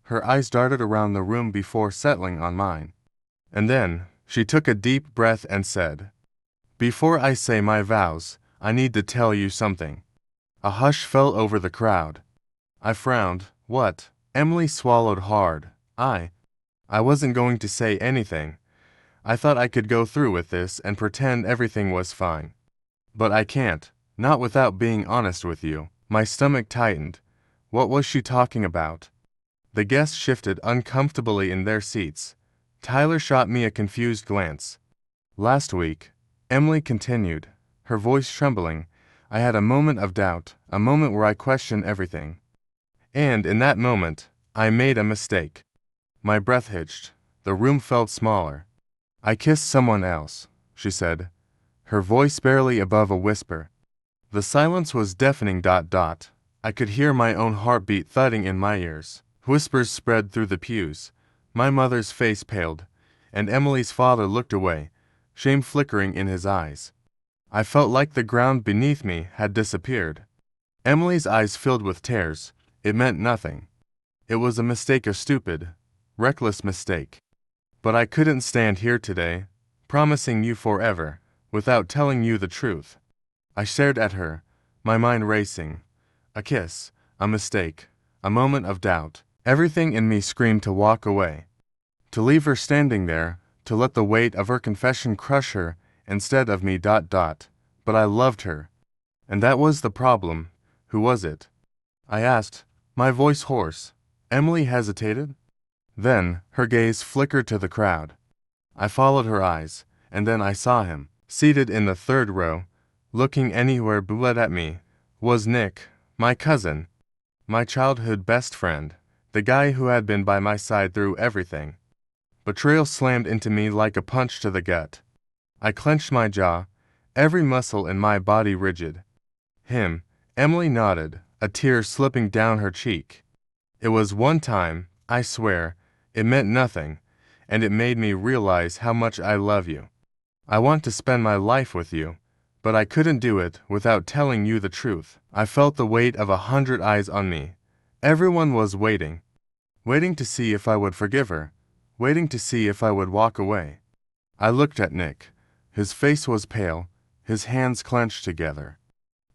Her eyes darted around the room before settling on mine. And then, she took a deep breath and said, "Before I say my vows, I need to tell you something." A hush fell over the crowd. I frowned. What? Emily swallowed hard. I wasn't going to say anything. I thought I could go through with this and pretend everything was fine. But I can't, not without being honest with you. My stomach tightened. What was she talking about? The guests shifted uncomfortably in their seats. Tyler shot me a confused glance. Last week, Emily continued, her voice trembling, I had a moment of doubt, a moment where I questioned everything. And in that moment, I made a mistake. My breath hitched. The room felt smaller. I kissed someone else, she said, her voice barely above a whisper. The silence was deafening. I could hear my own heartbeat thudding in my ears. Whispers spread through the pews. My mother's face paled, and Emily's father looked away, shame flickering in his eyes. I felt like the ground beneath me had disappeared. Emily's eyes filled with tears. It meant nothing. It was a mistake, a stupid, reckless mistake. But I couldn't stand here today, promising you forever, without telling you the truth. I stared at her, my mind racing. A kiss, a mistake, a moment of doubt. Everything in me screamed to walk away. To leave her standing there, to let the weight of her confession crush her instead of me. But I loved her. And that was the problem. Who was it? I asked, my voice hoarse. Emily hesitated. Then, her gaze flickered to the crowd. I followed her eyes, and then I saw him, seated in the third row, looking anywhere but at me, was Nick, my cousin, my childhood best friend, the guy who had been by my side through everything. Betrayal slammed into me like a punch to the gut. I clenched my jaw, every muscle in my body rigid. Him, Emily nodded, a tear slipping down her cheek. It was one time, I swear, it meant nothing, and it made me realize how much I love you. I want to spend my life with you, but I couldn't do it without telling you the truth. I felt the weight of 100 eyes on me. Everyone was waiting to see if I would forgive her, waiting to see if I would walk away. I looked at Nick. His face was pale, his hands clenched together.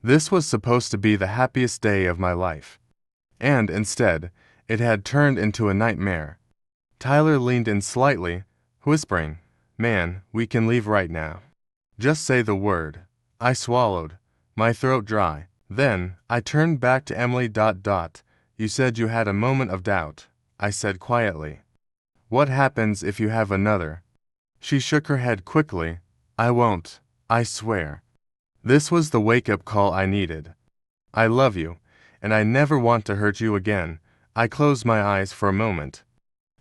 This was supposed to be the happiest day of my life. And instead, it had turned into a nightmare. Tyler leaned in slightly, whispering, "Man, we can leave right now. Just say the word." I swallowed, my throat dry. Then, I turned back to Emily. You said you had a moment of doubt, I said quietly. What happens if you have another? She shook her head quickly. I won't, I swear. This was the wake-up call I needed. I love you, and I never want to hurt you again. I closed my eyes for a moment.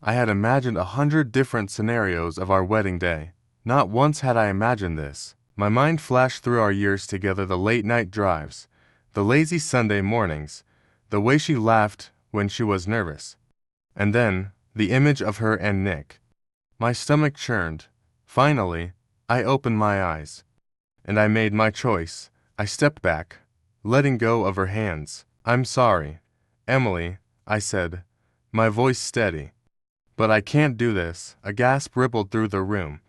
I had imagined 100 different scenarios of our wedding day. Not once had I imagined this. My mind flashed through our years together, the late-night drives, the lazy Sunday mornings, the way she laughed when she was nervous. And then, the image of her and Nick. My stomach churned. Finally, I opened my eyes. And I made my choice. I stepped back, letting go of her hands. I'm sorry, Emily, I said, my voice steady. But I can't do this. A gasp rippled through the room.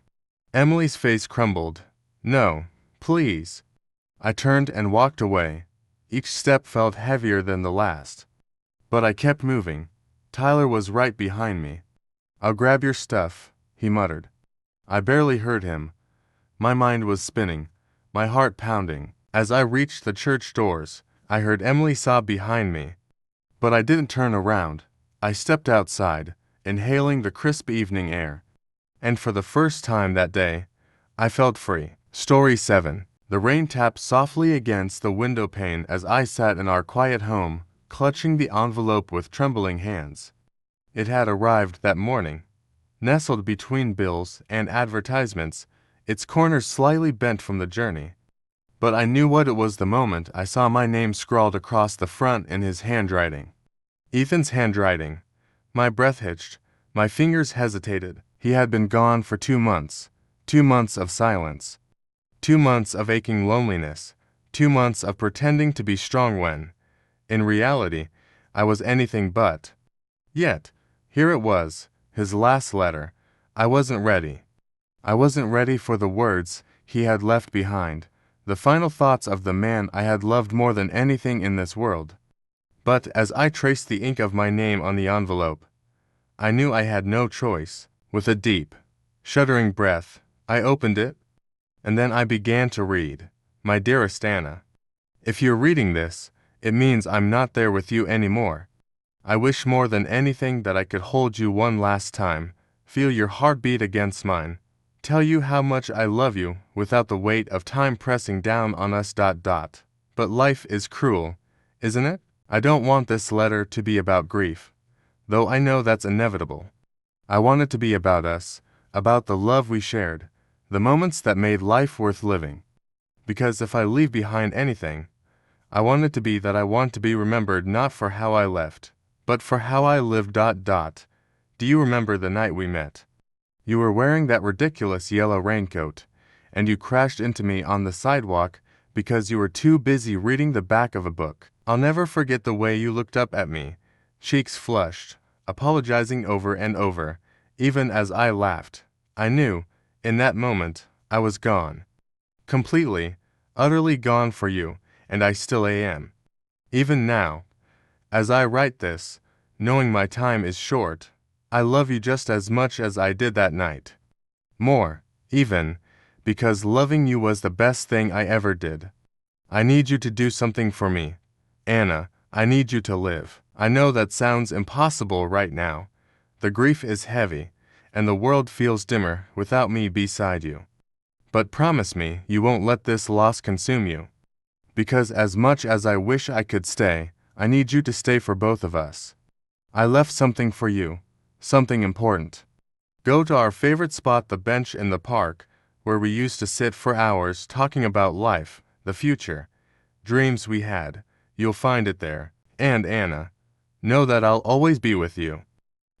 Emily's face crumbled. No, please. I turned and walked away. Each step felt heavier than the last. But I kept moving. Tyler was right behind me. I'll grab your stuff, he muttered. I barely heard him. My mind was spinning, my heart pounding. As I reached the church doors, I heard Emily sob behind me. But I didn't turn around. I stepped outside, inhaling the crisp evening air. And for the first time that day, I felt free. Story 7. The rain tapped softly against the window pane as I sat in our quiet home, clutching the envelope with trembling hands. It had arrived that morning. Nestled between bills and advertisements, its corners slightly bent from the journey. But I knew what it was the moment I saw my name scrawled across the front in his handwriting. Ethan's handwriting. My breath hitched. My fingers hesitated. He had been gone for 2 months. 2 months of silence. 2 months of aching loneliness. 2 months of pretending to be strong when, in reality, I was anything but. Yet, here it was, his last letter. I wasn't ready. I wasn't ready for the words he had left behind, the final thoughts of the man I had loved more than anything in this world. But as I traced the ink of my name on the envelope, I knew I had no choice. With a deep, shuddering breath, I opened it, and then I began to read. My dearest Anna, if you're reading this, it means I'm not there with you anymore. I wish more than anything that I could hold you one last time, feel your heartbeat against mine, tell you how much I love you without the weight of time pressing down on us. But life is cruel, isn't it? I don't want this letter to be about grief, though I know that's inevitable. I want it to be about us, about the love we shared, the moments that made life worth living. Because if I leave behind anything, I want it to be that I want to be remembered not for how I left, but for how I lived. Do you remember the night we met? You were wearing that ridiculous yellow raincoat, and you crashed into me on the sidewalk because you were too busy reading the back of a book. I'll never forget the way you looked up at me, cheeks flushed, apologizing over and over, even as I laughed. I knew, in that moment, I was gone. Completely, utterly gone for you, and I still am. Even now, as I write this, knowing my time is short, I love you just as much as I did that night. More, even, because loving you was the best thing I ever did. I need you to do something for me. Anna, I need you to live. I know that sounds impossible right now. The grief is heavy, and the world feels dimmer without me beside you. But promise me you won't let this loss consume you. Because as much as I wish I could stay, I need you to stay for both of us. I left something for you, something important. Go to our favorite spot, the bench in the park, where we used to sit for hours talking about life, the future, dreams we had. You'll find it there. And Anna, know that I'll always be with you.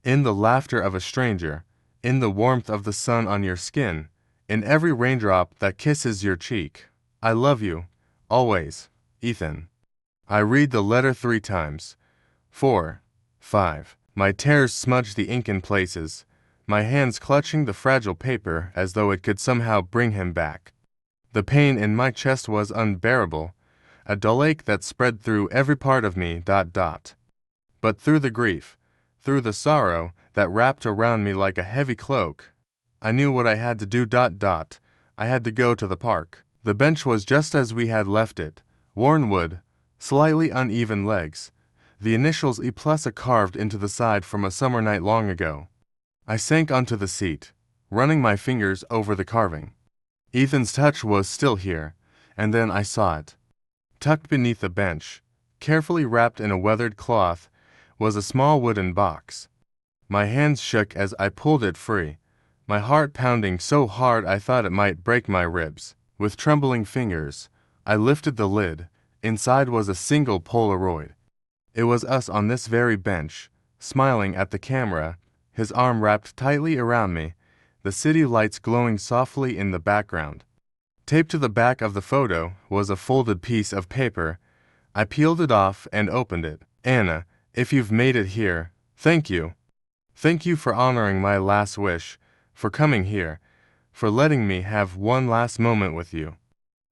In the laughter of a stranger, in the warmth of the sun on your skin, in every raindrop that kisses your cheek. I love you, always, Ethan. I read the letter 3 times. 4, 5. My tears smudge the ink in places, my hands clutching the fragile paper as though it could somehow bring him back. The pain in my chest was unbearable, a dull ache that spread through every part of me. But through the grief, through the sorrow that wrapped around me like a heavy cloak, I knew what I had to do. I had to go to the park. The bench was just as we had left it, worn wood, slightly uneven legs, the initials E+ carved into the side from a summer night long ago. I sank onto the seat, running my fingers over the carving. Ethan's touch was still here, and then I saw it. Tucked beneath the bench, carefully wrapped in a weathered cloth, was a small wooden box. My hands shook as I pulled it free, my heart pounding so hard I thought it might break my ribs. With trembling fingers, I lifted the lid. Inside was a single Polaroid. It was us on this very bench, smiling at the camera, his arm wrapped tightly around me, the city lights glowing softly in the background. Taped to the back of the photo was a folded piece of paper. I peeled it off and opened it. Anna, if you've made it here, thank you. Thank you for honoring my last wish, for coming here, for letting me have one last moment with you.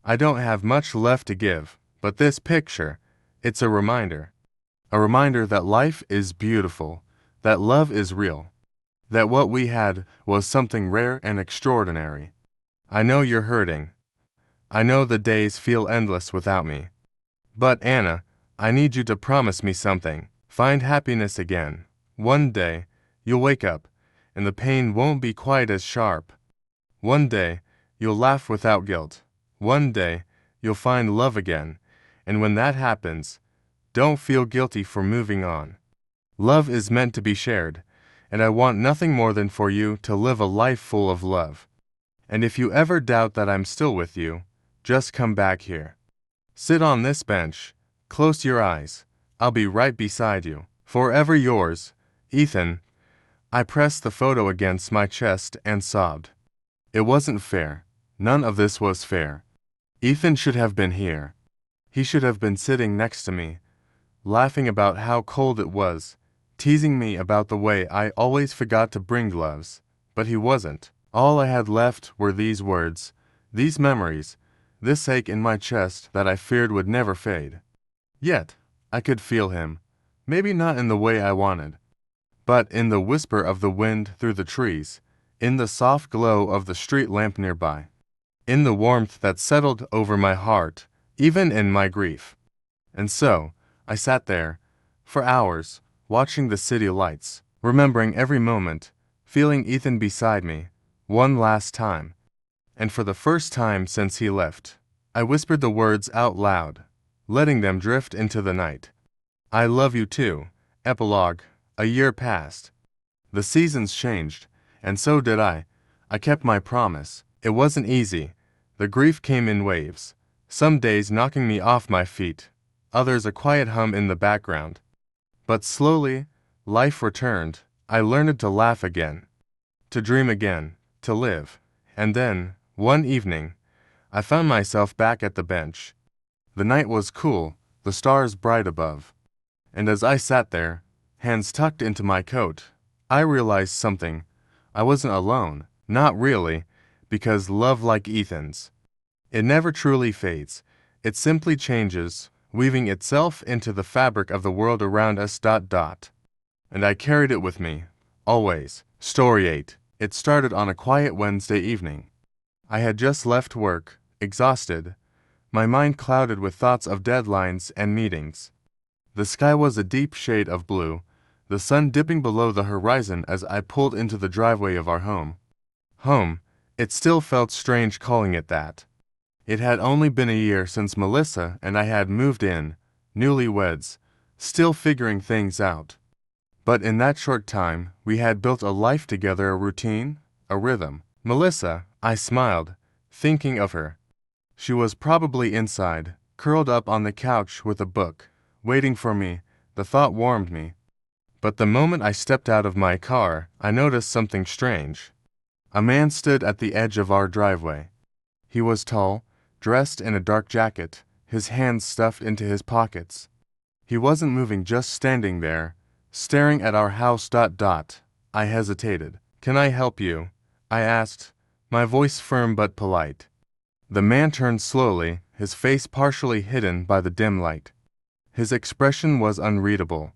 I don't have much left to give, but this picture, it's a reminder. A reminder that life is beautiful, that love is real, that what we had was something rare and extraordinary. I know you're hurting. I know the days feel endless without me. But Anna, I need you to promise me something. Find happiness again. One day, you'll wake up, and the pain won't be quite as sharp. One day, You'll laugh without guilt. One day, you'll find love again, and when that happens, don't feel guilty for moving on. Love is meant to be shared, and I want nothing more than for you to live a life full of love. And if you ever doubt that I'm still with you, just come back here. Sit on this bench, close your eyes. I'll be right beside you. Forever yours, Ethan. I pressed the photo against my chest and sobbed. It wasn't fair. None of this was fair. Ethan should have been here. He should have been sitting next to me, laughing about how cold it was, teasing me about the way I always forgot to bring gloves. But he wasn't. All I had left were these words, these memories, this ache in my chest that I feared would never fade. Yet, I could feel him, maybe not in the way I wanted, but in the whisper of the wind through the trees, in the soft glow of the street lamp nearby, in the warmth that settled over my heart, even in my grief. And so, I sat there, for hours, watching the city lights, remembering every moment, feeling Ethan beside me, one last time. And for the first time since he left, I whispered the words out loud, letting them drift into the night. I love you too. Epilogue. A year passed. The seasons changed, and so did I. I kept my promise. It wasn't easy. The grief came in waves, some days knocking me off my feet, others a quiet hum in the background. But slowly, life returned. I learned to laugh again, to dream again, to live. And then, one evening, I found myself back at the bench. The night was cool, the stars bright above. And as I sat there, hands tucked into my coat, I realized something. I wasn't alone, not really, because love like Ethan's, it never truly fades. It simply changes, weaving itself into the fabric of the world around us. And I carried it with me, always. Story 8. It started on a quiet Wednesday evening. I had just left work, exhausted, my mind clouded with thoughts of deadlines and meetings. The sky was a deep shade of blue, the sun dipping below the horizon as I pulled into the driveway of our home. Home, it still felt strange calling it that. It had only been a year since Melissa and I had moved in, newlyweds, still figuring things out. But in that short time, we had built a life together, a routine, a rhythm. Melissa, I smiled, thinking of her. She was probably inside, curled up on the couch with a book, waiting for me. The thought warmed me. But the moment I stepped out of my car, I noticed something strange. A man stood at the edge of our driveway. He was tall, dressed in a dark jacket, his hands stuffed into his pockets. He wasn't moving, just standing there, staring at our house. I hesitated. Can I help you? I asked, my voice firm but polite. The man turned slowly, his face partially hidden by the dim light. His expression was unreadable.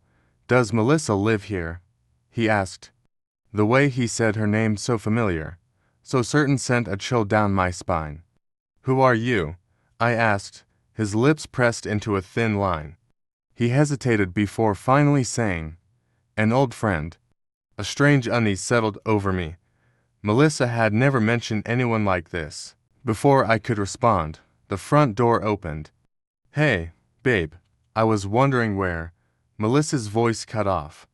Does Melissa live here? He asked. The way he said her name, so familiar, so certain, sent a chill down my spine. Who are you? I asked, his lips pressed into a thin line. He hesitated before finally saying, an old friend. A strange unease settled over me. Melissa had never mentioned anyone like this. Before I could respond, the front door opened. Hey, babe, I was wondering where. Melissa's voice cut off.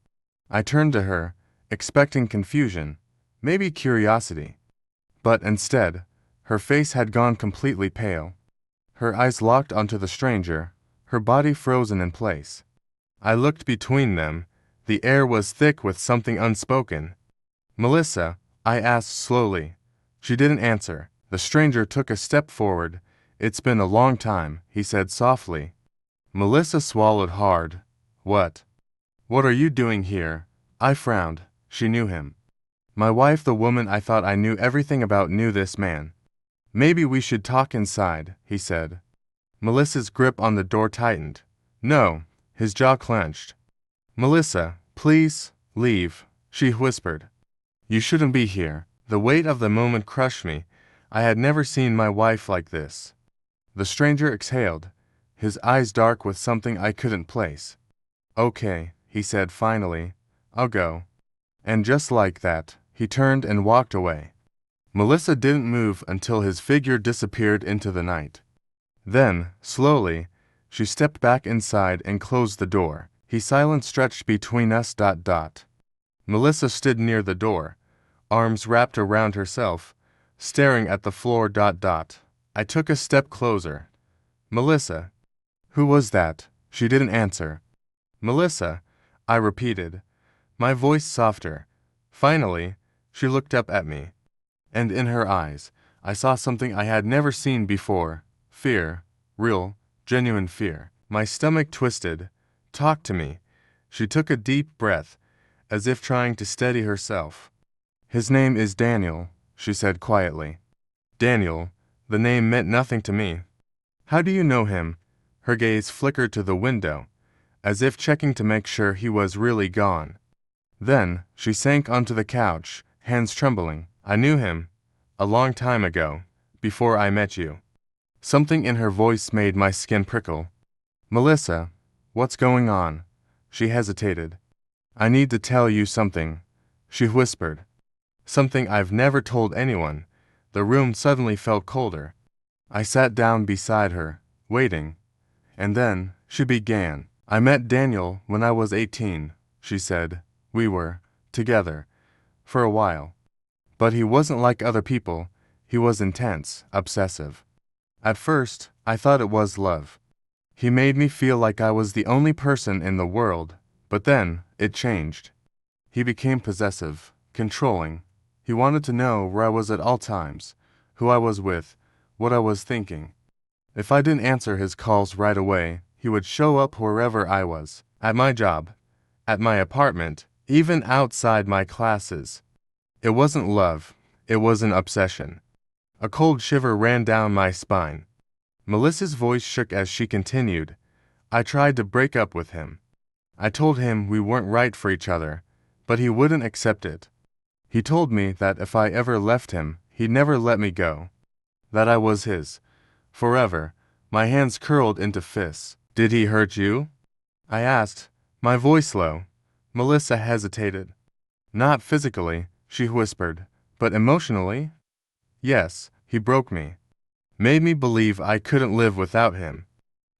I turned to her, expecting confusion, maybe curiosity. But instead, her face had gone completely pale. Her eyes locked onto the stranger, her body frozen in place. I looked between them. The air was thick with something unspoken. Melissa, I asked slowly. She didn't answer. The stranger took a step forward. It's been a long time, he said softly. Melissa swallowed hard. What? What are you doing here? I frowned. She knew him. My wife, the woman I thought I knew everything about, knew this man. Maybe we should talk inside, he said. Melissa's grip on the door tightened. No, his jaw clenched. Melissa, please, leave, she whispered. You shouldn't be here. The weight of the moment crushed me. I had never seen my wife like this. The stranger exhaled, his eyes dark with something I couldn't place. Okay, he said finally, I'll go. And just like that, he turned and walked away. Melissa didn't move until his figure disappeared into the night. Then, slowly, she stepped back inside and closed the door. He silent stretched between us. Melissa stood near the door, arms wrapped around herself, staring at the floor. I took a step closer. Melissa. Who was that? She didn't answer. Melissa, I repeated, my voice softer. Finally, she looked up at me, and in her eyes, I saw something I had never seen before. Fear, real, genuine fear. My stomach twisted. Talk to me. She took a deep breath, as if trying to steady herself. His name is Daniel, she said quietly. Daniel, the name meant nothing to me. How do you know him? Her gaze flickered to the window, as if checking to make sure he was really gone. Then, she sank onto the couch, hands trembling. I knew him, a long time ago, before I met you. Something in her voice made my skin prickle. Melissa, what's going on? She hesitated. I need to tell you something, she whispered. Something I've never told anyone. The room suddenly felt colder. I sat down beside her, waiting. And then, she began. I met Daniel when I was 18, she said. We were together for a while. But he wasn't like other people. He was intense, obsessive. At first, I thought it was love. He made me feel like I was the only person in the world, but then, it changed. He became possessive, controlling. He wanted to know where I was at all times, who I was with, what I was thinking. If I didn't answer his calls right away, he would show up wherever I was, at my job, at my apartment, even outside my classes. It wasn't love, it was an obsession. A cold shiver ran down my spine. Melissa's voice shook as she continued. I tried to break up with him. I told him we weren't right for each other, but he wouldn't accept it. He told me that if I ever left him, he'd never let me go. That I was his. Forever. My hands curled into fists. Did he hurt you? I asked, my voice low. Melissa hesitated. Not physically, she whispered, but emotionally? Yes, he broke me. Made me believe I couldn't live without him.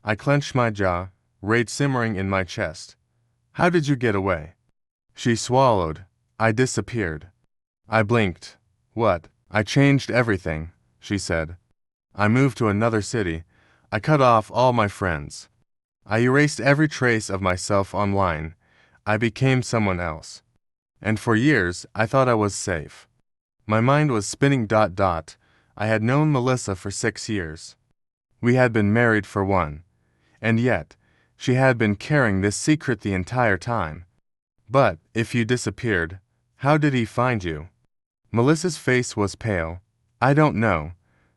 I clenched my jaw, rage simmering in my chest. How did you get away? She swallowed. I disappeared. I blinked. What? I changed everything, she said. I moved to another city. I cut off all my friends. I erased every trace of myself online. I became someone else. And for years, I thought I was safe. My mind was spinning. I had known Melissa for 6 years. We had been married for 1. And yet, she had been carrying this secret the entire time. But, if you disappeared, how did he find you? Melissa's face was pale. I don't know,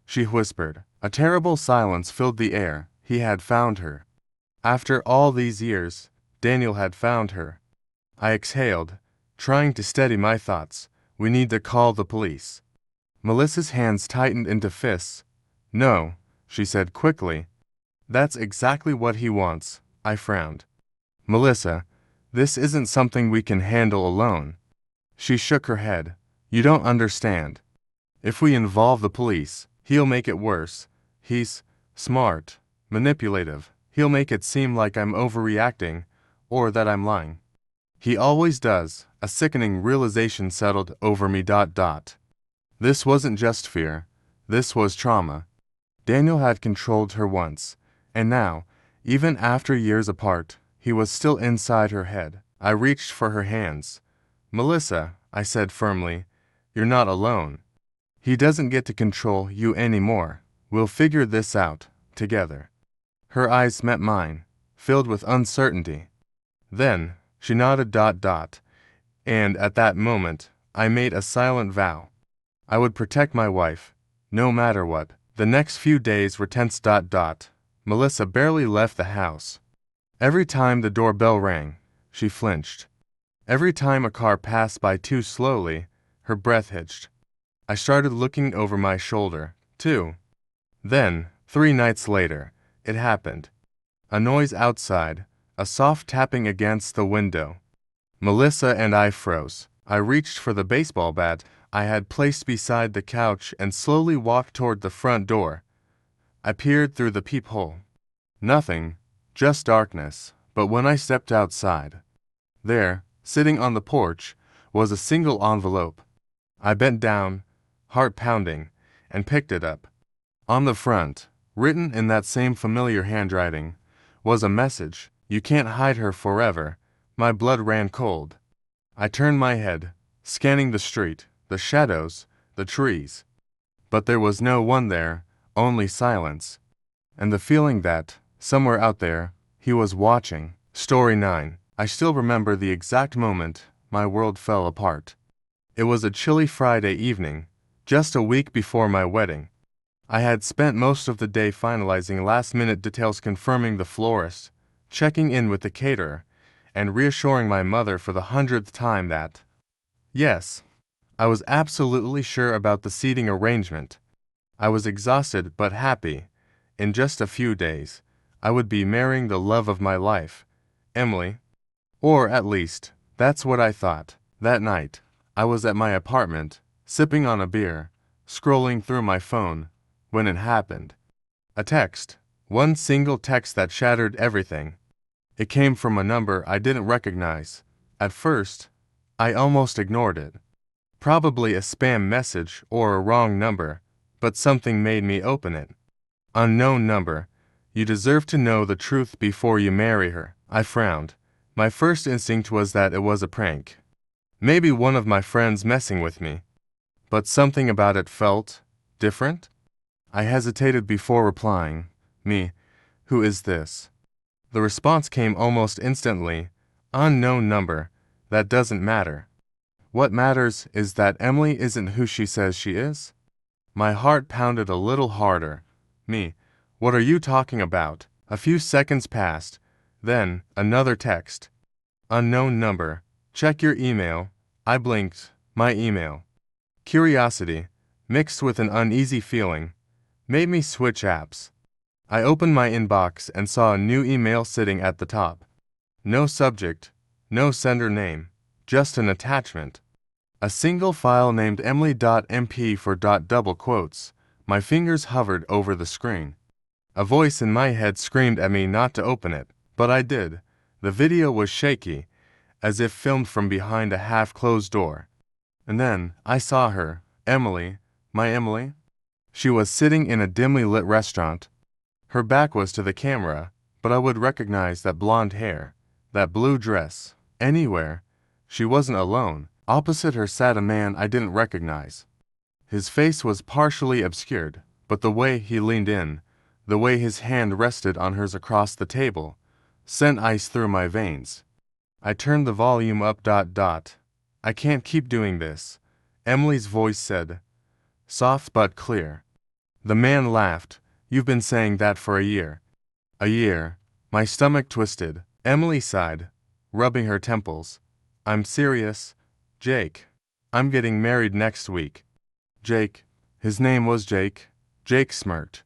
she whispered. A terrible silence filled the air. He had found her. After all these years, Daniel had found her. I exhaled, trying to steady my thoughts. We need to call the police. Melissa's hands tightened into fists. No, she said quickly. That's exactly what he wants. I frowned. Melissa, this isn't something we can handle alone. She shook her head. You don't understand. If we involve the police, he'll make it worse. He's smart, manipulative. He'll make it seem like I'm overreacting, or that I'm lying. He always does. A sickening realization settled over me. This wasn't just fear. This was trauma. Daniel had controlled her once, and now, even after years apart, he was still inside her head. I reached for her hands. Melissa, I said firmly, you're not alone. He doesn't get to control you anymore. We'll figure this out, together. Her eyes met mine, filled with uncertainty. Then, she nodded. And at that moment, I made a silent vow. I would protect my wife, no matter what. The next few days were tense. Melissa barely left the house. Every time the doorbell rang, she flinched. Every time a car passed by too slowly, her breath hitched. I started looking over my shoulder, too. Then, 3 nights later, it happened. A noise outside, a soft tapping against the window. Melissa and I froze. I reached for the baseball bat I had placed beside the couch and slowly walked toward the front door. I peered through the peephole. Nothing, just darkness, but when I stepped outside, there, sitting on the porch, was a single envelope. I bent down, heart pounding, and picked it up. On the front, written in that same familiar handwriting, was a message: "You can't hide her forever." My blood ran cold. I turned my head, scanning the street, the shadows, the trees. But there was no one there, only silence. And the feeling that, somewhere out there, he was watching. Story 9. I still remember the exact moment my world fell apart. It was a chilly Friday evening, just a week before my wedding. I had spent most of the day finalizing last-minute details, confirming the florist, checking in with the caterer, and reassuring my mother for the 100th time that, yes, I was absolutely sure about the seating arrangement. I was exhausted but happy. In just a few days, I would be marrying the love of my life, Emily. Or at least, that's what I thought. That night, I was at my apartment, sipping on a beer, scrolling through my phone, when it happened. A text. One single text that shattered everything. It came from a number I didn't recognize. At first, I almost ignored it. Probably a spam message or a wrong number, but something made me open it. Unknown number. You deserve to know the truth before you marry her. I frowned. My first instinct was that it was a prank. Maybe one of my friends messing with me. But something about it felt different. I hesitated before replying. Me, who is this? The response came almost instantly. Unknown number. That doesn't matter. What matters is that Emily isn't who she says she is. My heart pounded a little harder. Me, what are you talking about? A few seconds passed. Then, another text. Unknown number. Check your email. I blinked. My email. Curiosity, mixed with an uneasy feeling, made me switch apps. I opened my inbox and saw a new email sitting at the top. No subject, no sender name, just an attachment. A single file named Emily.mp for double quotes. My fingers hovered over the screen. A voice in my head screamed at me not to open it, but I did. The video was shaky, as if filmed from behind a half-closed door. And then I saw her, Emily, my Emily. She was sitting in a dimly lit restaurant. Her back was to the camera, but I would recognize that blonde hair, that blue dress, anywhere. She wasn't alone. Opposite her sat a man I didn't recognize. His face was partially obscured, but the way he leaned in, the way his hand rested on hers across the table, sent ice through my veins. I turned the volume up. I can't keep doing this, Emily's voice said, soft but clear. The man laughed. You've been saying that for a year. A year. My stomach twisted. Emily sighed, rubbing her temples. I'm serious, Jake. I'm getting married next week. Jake. His name was Jake. Jake smirked.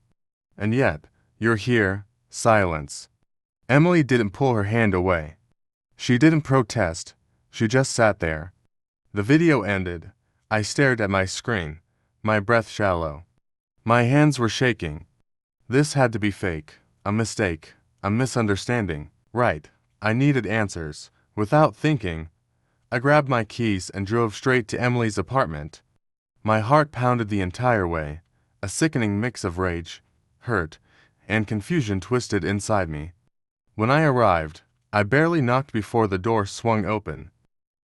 And yet, you're here. Silence. Emily didn't pull her hand away. She didn't protest. She just sat there. The video ended. I stared at my screen, my breath shallow. My hands were shaking. This had to be fake, a mistake, a misunderstanding. Right. I needed answers. Without thinking, I grabbed my keys and drove straight to Emily's apartment. My heart pounded the entire way. A sickening mix of rage, hurt, and confusion twisted inside me. When I arrived, I barely knocked before the door swung open.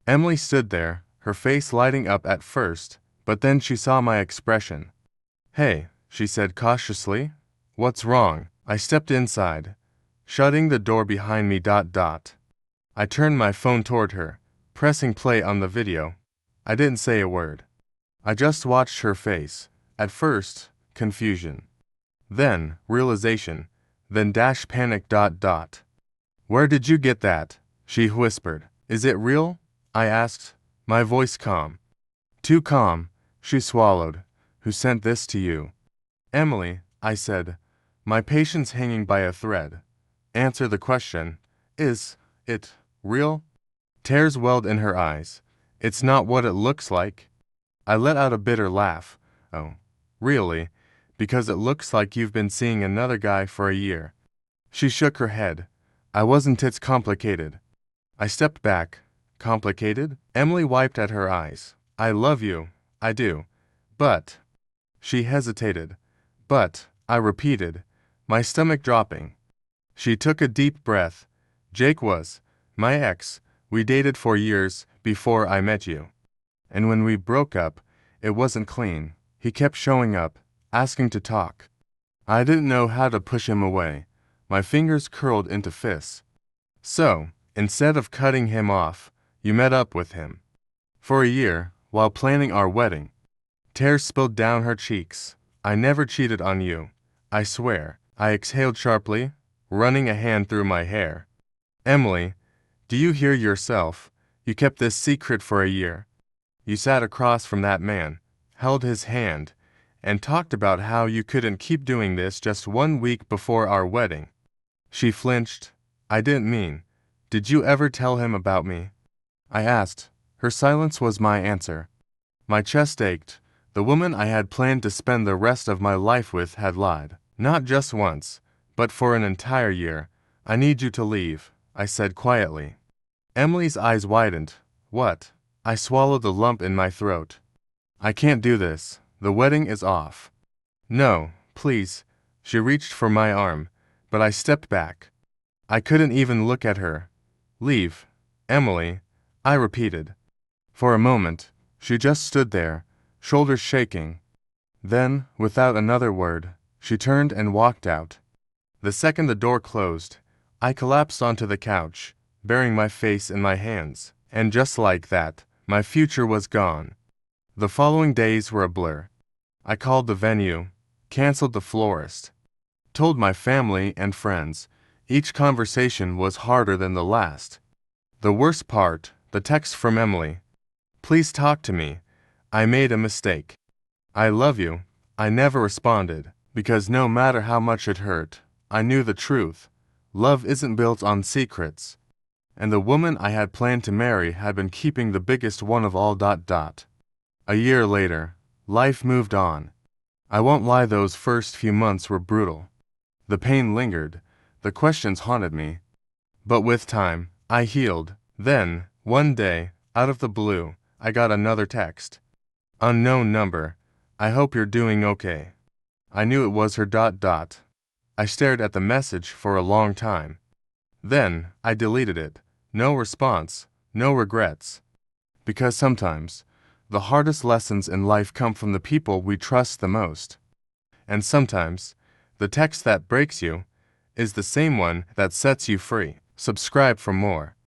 Emily stood there, her face lighting up at first, but then she saw my expression. Hey, she said cautiously. What's wrong? I stepped inside, shutting the door behind me. I turned my phone toward her, pressing play on the video. I didn't say a word. I just watched her face. At first, confusion. Then, realization. Then panic. Where did you get that? She whispered. Is it real? I asked, my voice calm. Too calm, she swallowed. Who sent this to you? Emily, I said, my patience hanging by a thread. Answer the question. Is it real? Tears welled in her eyes. It's not what it looks like. I let out a bitter laugh. Oh, really? Because it looks like you've been seeing another guy for a year. She shook her head. I wasn't. It's complicated. I stepped back. Complicated? Emily wiped at her eyes. I love you. I do. But. She hesitated. But, I repeated, my stomach dropping. She took a deep breath. Jake was my ex. We dated for years before I met you. And when we broke up, it wasn't clean. He kept showing up, asking to talk. I didn't know how to push him away. My fingers curled into fists. So, instead of cutting him off, you met up with him. For a year, while planning our wedding. Tears spilled down her cheeks. I never cheated on you. I swear. I exhaled sharply, running a hand through my hair. Emily, do you hear yourself? You kept this secret for a year. You sat across from that man, held his hand, and talked about how you couldn't keep doing this just 1 week before our wedding. She flinched. I didn't mean. Did you ever tell him about me? I asked. Her silence was my answer. My chest ached. The woman I had planned to spend the rest of my life with had lied. Not just once, but for an entire year. I need you to leave, I said quietly. Emily's eyes widened. What? I swallowed the lump in my throat. I can't do this. The wedding is off. No, please. She reached for my arm, but I stepped back. I couldn't even look at her. Leave, Emily, I repeated. For a moment, she just stood there, shoulders shaking. Then, without another word, she turned and walked out. The second the door closed, I collapsed onto the couch, burying my face in my hands, and just like that, my future was gone. The following days were a blur. I called the venue, canceled the florist, told my family and friends. Each conversation was harder than the last. The worst part, the text from Emily. Please talk to me. I made a mistake. I love you. I never responded, because no matter how much it hurt, I knew the truth. Love isn't built on secrets. And the woman I had planned to marry had been keeping the biggest one of all. A year later, life moved on. I won't lie, those first few months were brutal. The pain lingered, the questions haunted me. But with time, I healed. Then, one day, out of the blue, I got another text. Unknown number. I hope you're doing okay. I knew it was her. I stared at the message for a long time. Then, I deleted it. No response, no regrets. Because sometimes, the hardest lessons in life come from the people we trust the most. And sometimes, the text that breaks you is the same one that sets you free. Subscribe for more.